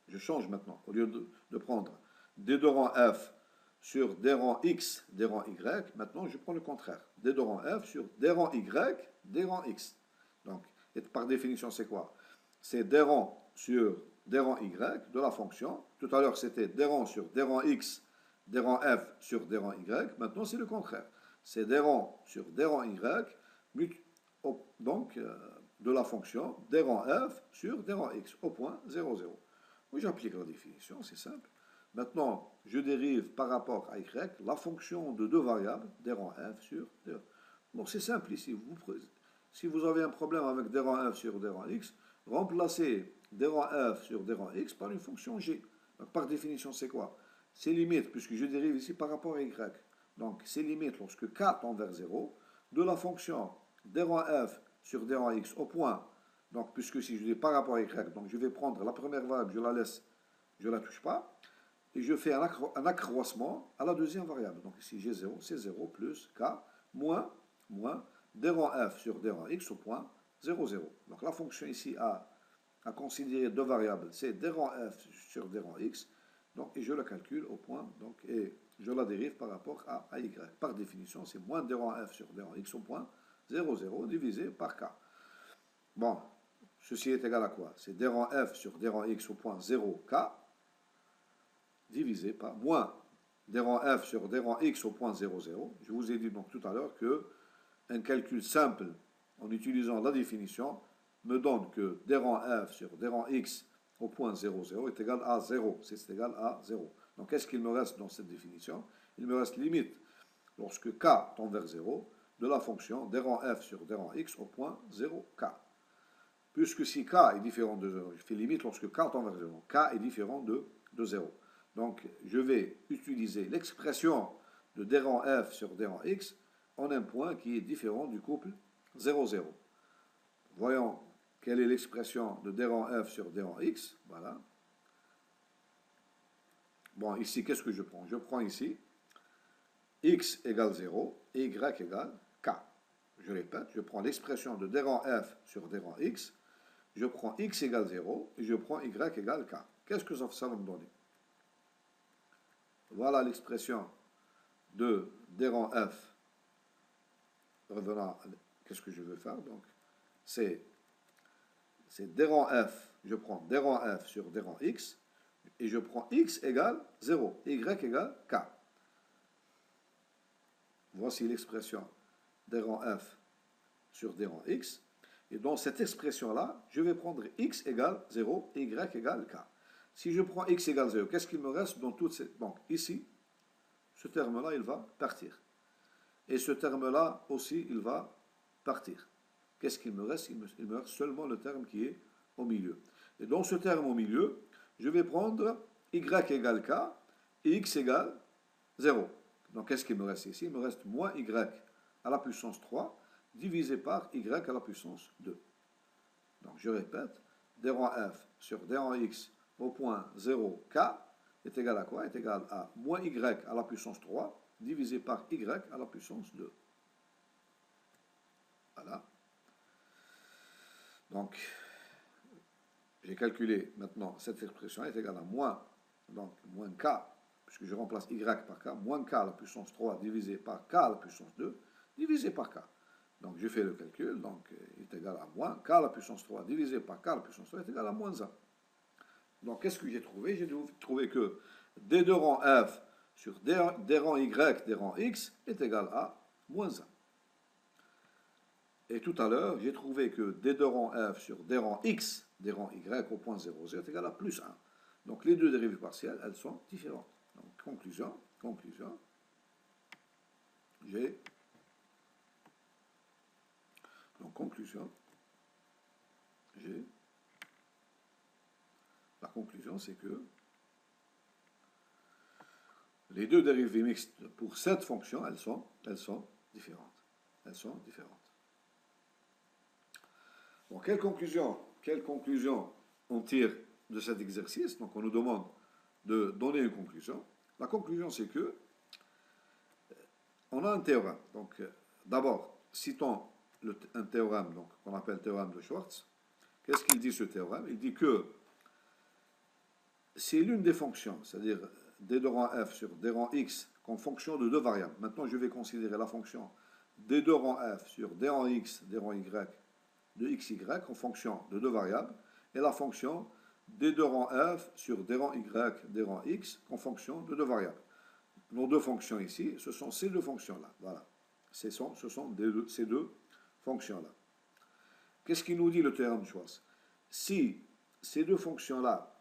je change maintenant, au lieu de prendre d de rang f sur d rang x, d rang y, maintenant je prends le contraire. D de rang f sur d rang y, d rang x. Donc, et par définition, c'est quoi? C'est d rang sur d rang y de la fonction. Tout à l'heure, c'était d rang sur d rang x, d rang f sur d rang y. Maintenant, c'est le contraire. C'est d rang sur d rang y, donc de la fonction d rang f sur d rang x au point 0, 0. Oui, j'applique la définition, c'est simple. Maintenant, je dérive par rapport à y la fonction de deux variables, d rang f sur d rang. Bon, c'est simple ici. Si vous avez un problème avec d rang f sur d rang x, remplacez d rang f sur d rang x par une fonction g. Donc, par définition, c'est quoi? C'est limite, puisque je dérive ici par rapport à y. Donc, c'est limite lorsque k tend vers 0 de la fonction d rang f sur d rang x au point. Donc, puisque si je dis par rapport à y, donc je vais prendre la première variable, je la laisse, je ne la touche pas. Et je fais un accroissement à la deuxième variable. Donc ici, G0, c'est 0 plus K moins d rang f sur d rang x au point 0, 0. Donc la fonction ici à considérer deux variables, c'est d rang f sur d rang x. Donc, et je la calcule au point, donc, et je la dérive par rapport à y. Par définition, c'est moins d rang f sur d rang x au point 0, 0 divisé par K. Bon, ceci est égal à quoi? C'est d rang f sur d rang x au point 0, K divisé par moins d rang f sur d rang x au point 0, 0. Je vous ai dit donc tout à l'heure que un calcul simple en utilisant la définition me donne que d rang f sur d rang x au point 0, 0 est égal à 0. C'est égal à 0. Donc qu'est-ce qu'il me reste dans cette définition? Il me reste limite lorsque k tend vers 0 de la fonction d rang f sur d rang x au point 0, k. Puisque si k est différent de 0, je fais limite lorsque k tend vers 0. K est différent de 0. Donc, je vais utiliser l'expression de d rang f sur d rang x en un point qui est différent du couple 0, 0. Voyons quelle est l'expression de d rang f sur d rang x. Voilà. Bon, ici, qu'est-ce que je prends? Je prends ici x égale 0 et y égale k. Je répète, je prends l'expression de d rang f sur d rang x, je prends x égale 0 et je prends y égale k. Qu'est-ce que ça va me donner? Voilà l'expression de d rang f. Revenons, qu'est-ce que je veux faire? Donc, c'est d rang f. Je prends d rang f sur d rang x et je prends x égale 0 et y égale k. Voici l'expression d rang f sur d rang x. Et dans cette expression-là, je vais prendre x égale 0 et y égale k. Si je prends x égale 0, qu'est-ce qu'il me reste dans toute cette... Donc ici, ce terme-là, il va partir. Et ce terme-là aussi, il va partir. Qu'est-ce qu'il me reste? Il me reste seulement le terme qui est au milieu. Et dans ce terme au milieu, je vais prendre y égale k et x égale 0. Donc, qu'est-ce qu'il me reste ici? Il me reste moins y à la puissance 3 divisé par y à la puissance 2. Donc, je répète, d rang f sur d rang x au point 0, k est égal à quoi? Est égal à moins y à la puissance 3 divisé par y à la puissance 2. Voilà. Donc, j'ai calculé maintenant cette expression est égale à moins k, puisque je remplace y par k, moins k à la puissance 3 divisé par k à la puissance 2, divisé par k. Donc, je fais le calcul, donc il est égal à moins k à la puissance 3 divisé par k à la puissance 3 est égal à moins 1. Donc, qu'est-ce que j'ai trouvé? J'ai trouvé que d de rang f sur d rang y, d rang x est égal à moins 1. Et tout à l'heure, j'ai trouvé que d de rang f sur d rang x, d rang y au point 0, 0 est égal à plus 1. Donc, les deux dérivées partielles, elles sont différentes. Donc, conclusion, j'ai... Donc, conclusion, j'ai... La conclusion, c'est que les deux dérivées mixtes pour cette fonction, elles sont différentes. Elles sont différentes. Bon, quelle conclusion on tire de cet exercice? Donc, on nous demande de donner une conclusion. La conclusion, c'est que on a un théorème. Donc, d'abord, citons un théorème qu'on appelle théorème de Schwartz. Qu'est-ce qu'il dit, ce théorème? Il dit que c'est l'une des fonctions, c'est-à-dire d de rang f sur d rang x, comme fonction de deux variables. Maintenant, je vais considérer la fonction d de rang f sur d rang x, d rang y, de xy en fonction de deux variables, et la fonction d de rang f sur d rang y, d rang x en fonction de deux variables. Nos deux fonctions ici, ce sont ces deux fonctions-là. Voilà. Ce sont ces deux fonctions-là. Qu'est-ce qu'il nous dit le théorème de Schwartz? Si ces deux fonctions-là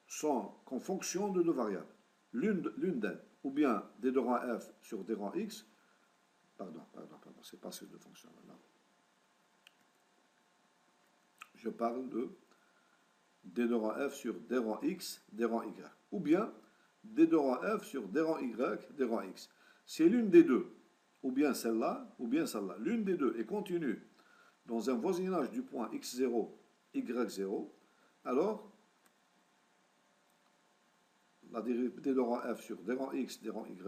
sont qu'en fonction de deux variables, l'une d'elles, ou bien d de rang f sur d rang x, pardon, c'est pas ces deux fonctions-là, non. Je parle de d de rang f sur d rang x, d rang y, ou bien d de rang f sur d rang y, d rang x. C'est l'une des deux, ou bien celle-là, l'une des deux est contenue dans un voisinage du point x0, y0, alors la dérivée d de rang f sur d rang x, d rang y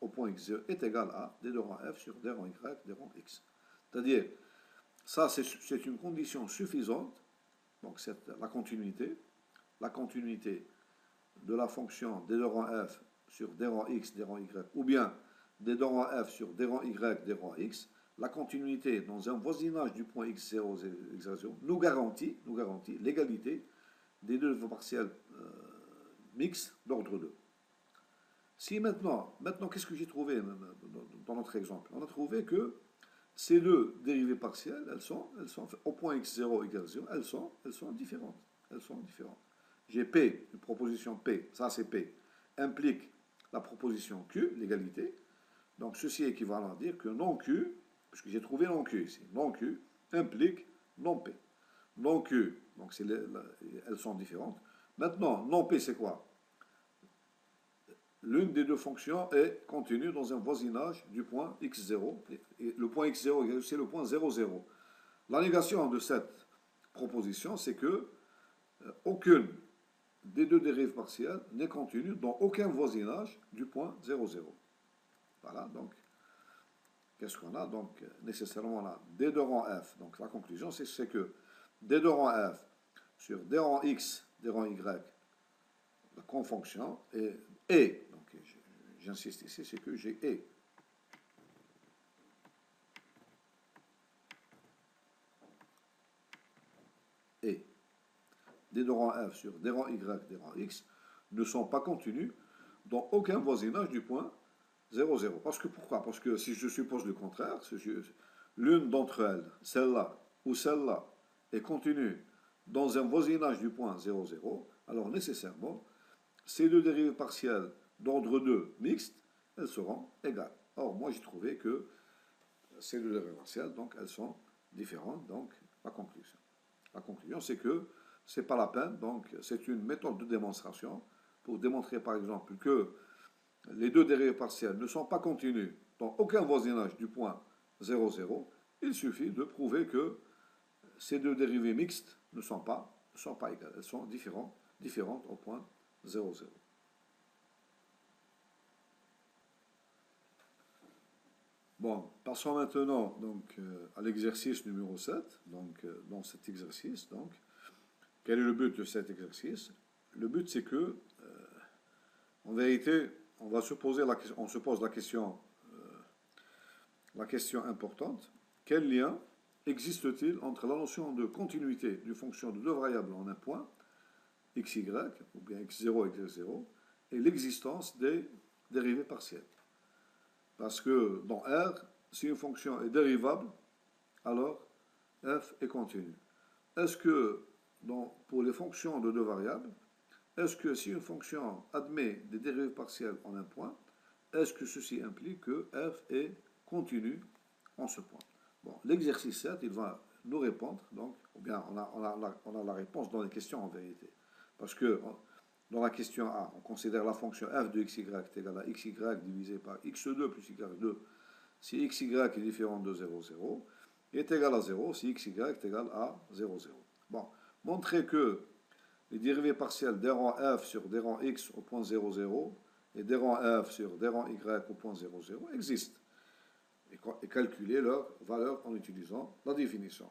au point x0 est égale à d de rang f sur d rang y, d rang x. C'est-à-dire, ça c'est une condition suffisante, donc c'est la continuité de la fonction d de rang f sur d rang x, d rang y, ou bien d de rang f sur d rang y, d rang x, la continuité dans un voisinage du point x0, x0 nous garantit l'égalité des deux partiels mixtes d'ordre 2. Si maintenant qu'est-ce que j'ai trouvé dans notre exemple? On a trouvé que ces deux dérivées partielles, elles sont au point x0 égale 0, elles sont différentes. J'ai P, une proposition P, ça c'est P, implique la proposition Q, l'égalité. Donc ceci est équivalent à dire que non Q, puisque j'ai trouvé non Q ici, non Q implique non P. Non Q, donc elles sont différentes. Maintenant, non P c'est quoi? L'une des deux fonctions est contenue dans un voisinage du point x0. Et le point x0, c'est le point 0, 0. La négation de cette proposition, c'est que aucune des deux dérivées partielles n'est contenue dans aucun voisinage du point 0, 0. Voilà, donc, qu'est-ce qu'on a? Donc, nécessairement, on a d de rang f. Donc, la conclusion, c'est que d de rang f sur d rang x, d rang y, la confonction, et donc, j'insiste ici, c'est que j'ai et. Et d de rang f sur d rang y, d rang x ne sont pas contenus dans aucun voisinage du point 0, 0. Pourquoi? Parce que si je suppose le contraire, l'une d'entre elles, celle-là ou celle-là, est contenue dans un voisinage du point 0, 0, alors nécessairement, ces deux dérivées partielles d'ordre 2 mixtes, elles seront égales. Or, moi, j'ai trouvé que ces deux dérivées partielles, donc, elles sont différentes. Donc, la conclusion, c'est que ce n'est pas la peine. Donc, c'est une méthode de démonstration pour démontrer par exemple que les deux dérivés partiels ne sont pas continus dans aucun voisinage du point 0, 0, il suffit de prouver que ces deux dérivés mixtes ne sont pas égales. Elles sont différentes au point 0, 0. Bon, passons maintenant donc, à l'exercice numéro 7. Donc, dans cet exercice, donc, quel est le but de cet exercice? Le but, c'est que, en vérité, on se pose la question importante. Quel lien existe-t-il entre la notion de continuité d'une fonction de deux variables en un point, xy, ou bien x0 et x0, et l'existence des dérivés partiels? Parce que dans R, si une fonction est dérivable, alors f est continue. Est-ce que, pour les fonctions de deux variables, est-ce que si une fonction admet des dérivés partiels en un point, est-ce que ceci implique que f est continue en ce point? Bon, l'exercice 7, il va nous répondre, donc, ou bien on a la réponse dans les questions en vérité. Parce que dans la question A, on considère la fonction f de xy est égale à xy divisé par x2 plus y2 si xy est différent de 0, 0, est égal à 0 si xy est égal à 0, 0. Bon, montrer que les dérivés partiels d rang f sur d rang x au point 0, 0 et d rang f sur d rang y au point 0, 0 existent. Et calculer leur valeur en utilisant la définition.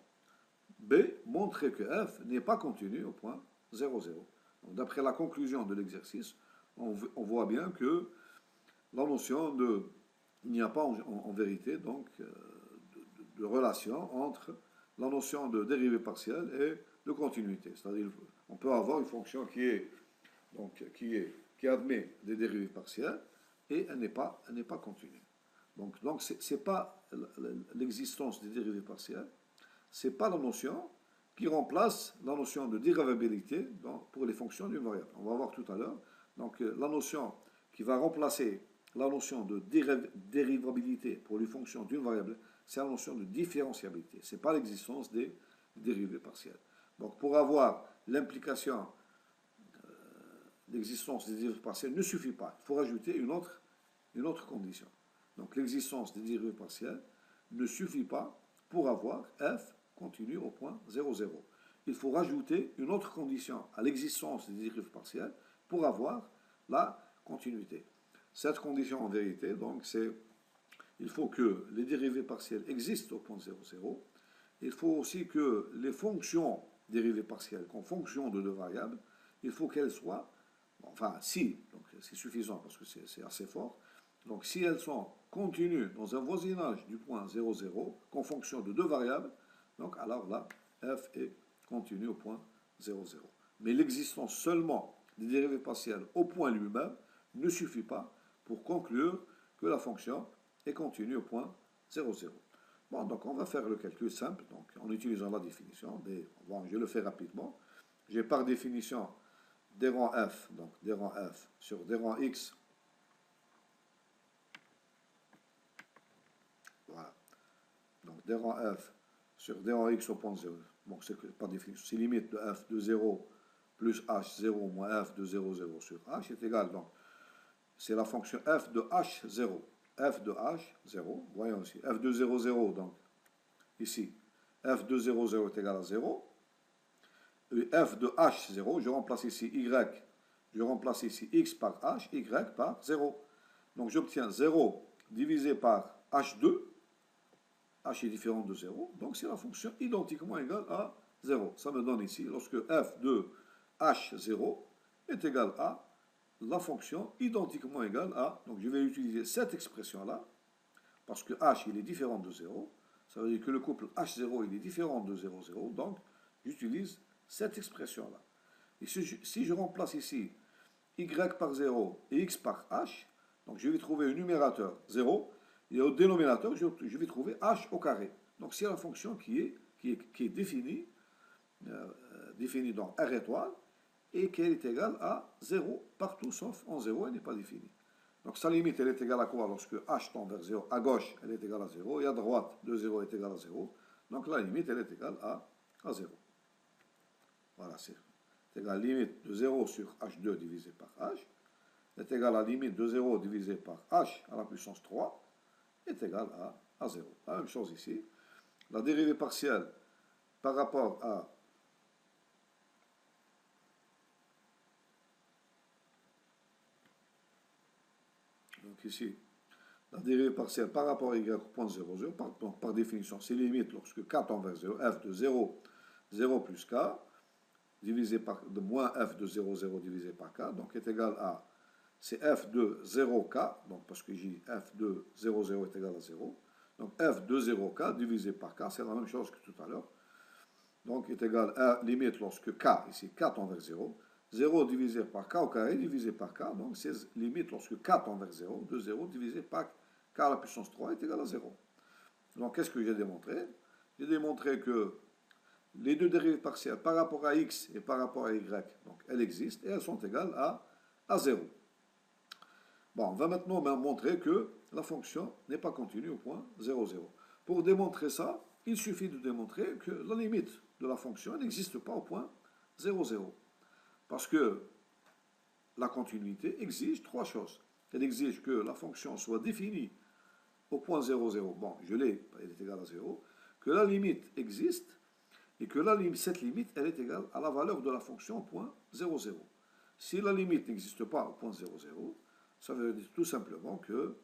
B, montrer que f n'est pas continu au point 0, 0. D'après la conclusion de l'exercice, on voit bien que la notion de... Il n'y a pas en vérité donc de relation entre la notion de dérivée partielle et de continuité. C'est-à-dire on peut avoir une fonction qui admet des dérivés partiels et elle n'est pas continue. Donc c'est pas l'existence des dérivés partiels, c'est pas la notion qui remplace la notion de dérivabilité pour les fonctions d'une variable. On va voir tout à l'heure. Donc la notion qui va remplacer la notion de dérivabilité pour les fonctions d'une variable, c'est la notion de différenciabilité. Ce n'est pas l'existence des dérivés partiels. Donc pour avoir l'implication l'existence des dérivés partiels ne suffit pas. Il faut rajouter une autre condition. Donc l'existence des dérivés partiels ne suffit pas pour avoir f continue au point 0, 0. Il faut rajouter une autre condition à l'existence des dérivés partiels pour avoir la continuité. Cette condition en vérité, donc, c'est il faut que les dérivés partiels existent au point 0, 0. Il faut aussi que les fonctions dérivées partielles, comme fonctions de deux variables, il faut qu'elles soient, enfin si, donc c'est suffisant parce que c'est assez fort, donc si elles sont continues dans un voisinage du point 0, 0, comme fonction de deux variables, donc alors là, f est continue au point 0, 0. Mais l'existence seulement des dérivés partiels au point lui-même ne suffit pas pour conclure que la fonction est continue au point 0, 0. Bon, donc on va faire le calcul simple, donc en utilisant la définition. Bon, je le fais rapidement. J'ai par définition d rang f, donc d rang f sur d rang x. Voilà. Donc d rang f sur d rang x au point 0. Bon, c'est par définition, c'est limite de f de 0 plus h0 moins f de 0, 0 sur h est égal, donc, c'est la fonction f de h0. f de h0, voyons ici, f de 0, 0, donc, ici, f de 0, 0 est égal à 0. Et f de h0, je remplace ici y, je remplace ici x par h, y par 0. Donc, j'obtiens 0 divisé par h2, h est différent de 0, donc c'est la fonction identiquement égale à 0. Ça me donne ici, lorsque f de h0 est égal à la fonction identiquement égale à, donc je vais utiliser cette expression-là, parce que h il est différent de 0, ça veut dire que le couple h0 il est différent de 0, 0, donc j'utilise cette expression-là. Et si je remplace ici y par 0 et x par h, donc je vais trouver un numérateur 0, et au dénominateur, je vais trouver h au carré. Donc c'est la fonction qui est définie, définie dans R étoile, et qu'elle est égale à 0 partout, sauf en 0, elle n'est pas définie. Donc sa limite, elle est égale à quoi lorsque h tend vers 0? À gauche, elle est égale à 0, et à droite, de 0 est égal à 0. Donc la limite, elle est égale à 0. Voilà, est égal à la limite de 0 sur h2 divisé par h, est égal à la limite de 0 divisé par h à la puissance 3, est égal à 0. La même chose ici. La dérivée partielle par rapport à donc ici, la dérivée partielle par rapport à y au point 0, 0, par définition, c'est limite lorsque k tend vers 0, f de 0, 0 plus k, divisé par, de moins f de 0, 0 divisé par k, donc est égal à, c'est f de 0k, donc parce que j'ai f de 0, 0 est égal à 0, donc f de 0k divisé par k, c'est la même chose que tout à l'heure, donc est égal à limite lorsque k, ici k tend vers 0, 0 divisé par k au carré divisé par k, donc c'est limite lorsque k tend vers 0, de 0 divisé par k à la puissance 3 est égal à 0. Donc qu'est-ce que j'ai démontré? J'ai démontré que les deux dérivées partielles par rapport à x et par rapport à y, donc elles existent et elles sont égales à 0. Bon, on va maintenant montrer que la fonction n'est pas continue au point 0, 0. Pour démontrer ça, il suffit de démontrer que la limite de la fonction n'existe pas au point 0, 0. Parce que la continuité exige trois choses. Elle exige que la fonction soit définie au point 0, 0. Bon, je l'ai, elle est égale à 0. Que la limite existe et que cette limite, elle est égale à la valeur de la fonction au point 0, 0. Si la limite n'existe pas au point 0, 0, ça veut dire tout simplement que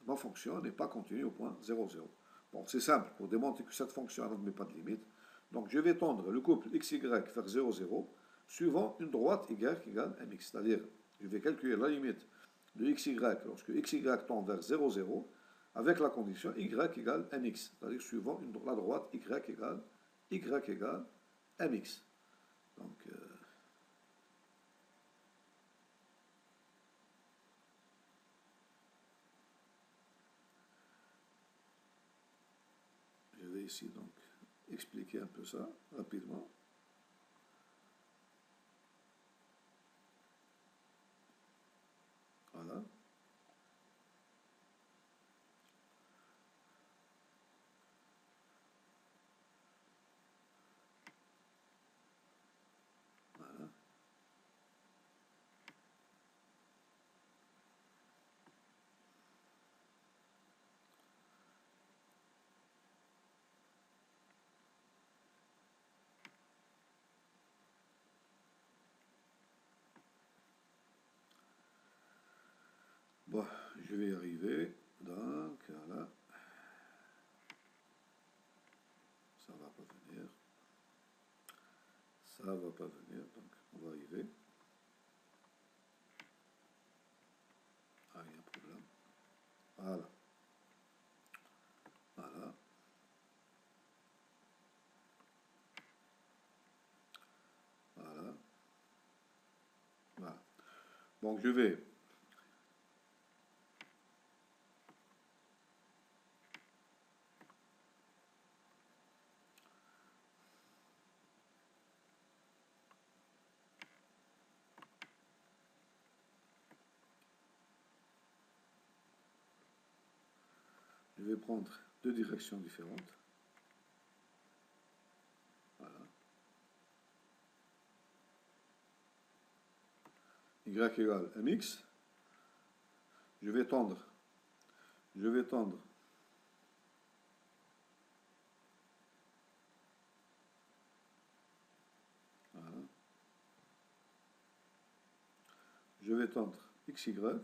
ma fonction n'est pas continue au point 0, 0. Bon, c'est simple, pour démontrer que cette fonction n'admet pas de limite. Donc, je vais tendre le couple xy vers 0, 0, suivant une droite y égale mx. C'est-à-dire, je vais calculer la limite de xy lorsque xy tend vers 0, 0, avec la condition y égale mx. C'est-à-dire, suivant la droite y égale mx. Donc, je vais ici donc expliquer un peu ça rapidement. Voilà. Voilà. Bon, je vais y arriver. Donc, voilà. Ça va pas venir. Ça va pas venir, donc on va arriver. Ah, il y a un problème. Voilà. Voilà. Voilà. Voilà. Donc je vais prendre deux directions différentes. Voilà. Y égale mx. Je vais tendre. Voilà. Je vais tendre xy vers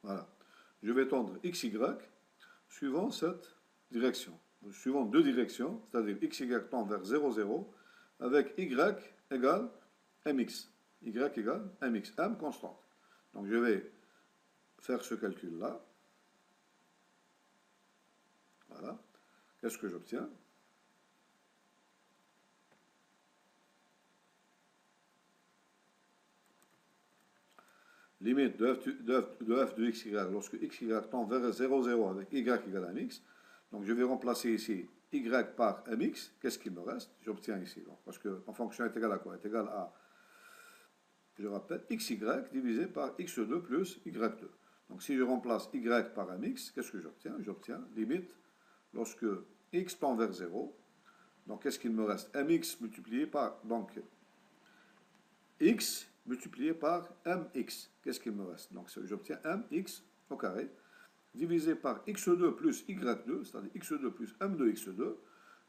voilà. Je vais tendre xy suivant cette direction. Suivant deux directions, c'est-à-dire xy tend vers 0, 0, avec y égale mx. Y égale mx, m constante. Donc je vais faire ce calcul-là. Voilà. Qu'est-ce que j'obtiens? Limite de f de xy lorsque xy tend vers 0, 0 avec y égale mx. Donc je vais remplacer ici y par mx. Qu'est-ce qu'il me reste? J'obtiens ici. Donc, parce que ma fonction est égale à quoi? Est égale à, je rappelle, xy divisé par x2 plus y2. Donc si je remplace y par mx, qu'est-ce que j'obtiens? J'obtiens limite lorsque x tend vers 0, donc qu'est-ce qu'il me reste? Mx multiplié par, donc, x multiplié par mx. Qu'est-ce qu'il me reste? Donc j'obtiens mx au carré, divisé par x2 plus y2, c'est-à-dire x2 plus m de x2.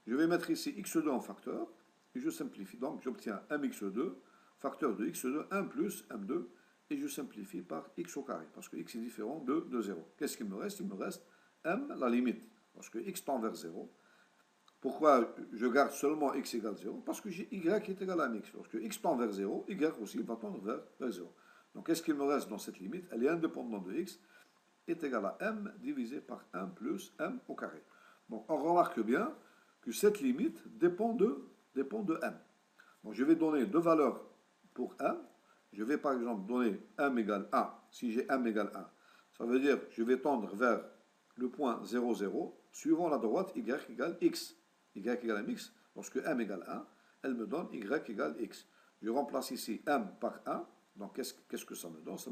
Je vais mettre ici x2 en facteur, et je simplifie. Donc j'obtiens mx2, facteur de x2, 1 plus m2, et je simplifie par x au carré, parce que x est différent de 0. Qu'est-ce qu'il me reste? Il me reste m, la limite, lorsque x tend vers 0. Pourquoi je garde seulement x égale 0? Parce que j'ai y qui est égal à mx. Lorsque x tend vers 0, y aussi va tendre vers 0. Donc qu'est-ce qu'il me reste dans cette limite? Elle est indépendante de x, est égale à m divisé par 1 plus m au carré. Donc on remarque bien que cette limite dépend de m. Donc je vais donner deux valeurs pour m. Je vais par exemple donner m égale 1. Si j'ai m égale 1, ça veut dire que je vais tendre vers le point 0, 0, suivant la droite y égale x. Y égale mx. Lorsque m égale 1, elle me donne y égale x. Je remplace ici m par 1. Donc qu'est-ce que ça me donne? Ça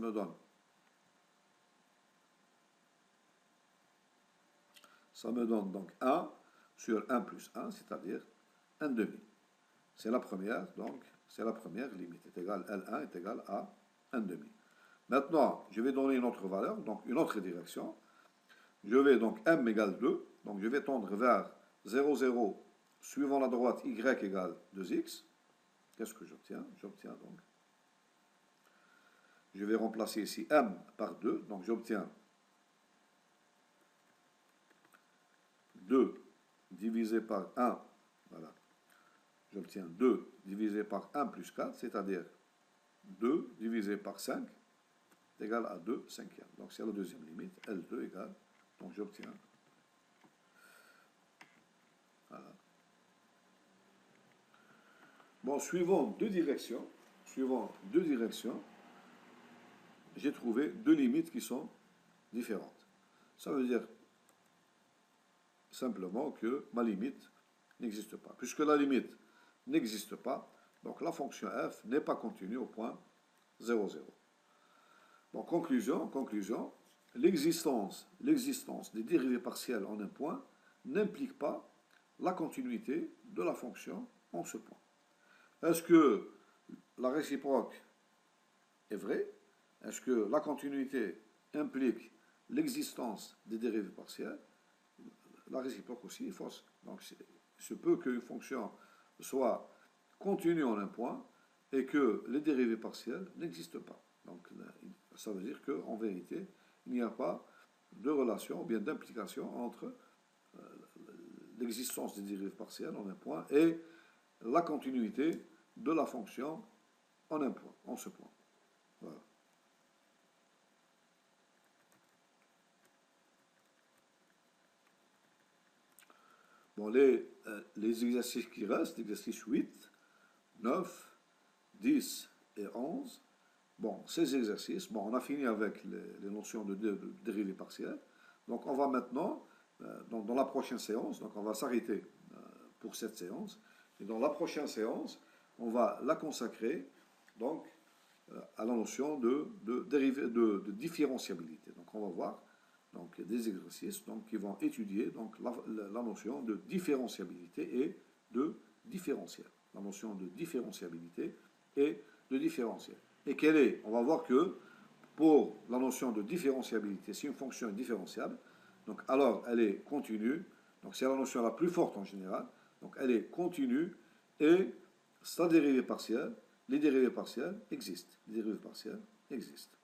me donne donc 1 sur 1 plus 1, c'est-à-dire 1 demi. C'est la première, donc c'est la première limite. L1 est égal à 1 demi. Maintenant, je vais donner une autre valeur, donc une autre direction. Je vais donc m égale 2, donc je vais tendre vers 0, 0, suivant la droite y égale 2x. Qu'est-ce que j'obtiens? J'obtiens donc, je vais remplacer ici m par 2, donc j'obtiens 2 divisé par 1, voilà, j'obtiens 2 divisé par 1 plus 4, c'est-à-dire 2 divisé par 5 est égal à 2 cinquièmes. Donc c'est la deuxième limite, L2 égale, donc j'obtiens, voilà. Bon, suivant deux directions, j'ai trouvé deux limites qui sont différentes. Ça veut dire simplement que ma limite n'existe pas. Puisque la limite n'existe pas, donc la fonction f n'est pas continue au point 0, 0. Donc conclusion, l'existence des dérivées partielles en un point n'implique pas la continuité de la fonction en ce point. Est-ce que la réciproque est vraie? Est-ce que la continuité implique l'existence des dérivées partielles? La réciproque aussi est fausse. Donc, il se peut qu'une fonction soit continue en un point et que les dérivées partielles n'existent pas. Donc, ça veut dire qu'en vérité, il n'y a pas de relation ou bien d'implication entre l'existence des dérivées partielles en un point et la continuité de la fonction en un point, en ce point. Voilà. Bon, les exercices qui restent, exercices 8, 9, 10 et 11, bon, ces exercices, bon, on a fini avec les notions de dérivées partielles. Donc, on va maintenant, dans la prochaine séance, donc on va s'arrêter pour cette séance. Et dans la prochaine séance, on va la consacrer donc, à la notion de différenciabilité. Donc, on va voir donc, des exercices donc, qui vont étudier donc, la notion de différenciabilité et de différentiel. La notion de différenciabilité et de différentiel. Et quelle est? On va voir que pour la notion de différenciabilité, si une fonction est différenciable, donc alors elle est continue, donc c'est la notion la plus forte en général, donc elle est continue et sa dérivée partielle, les dérivées partielles existent. Les dérivées partielles existent.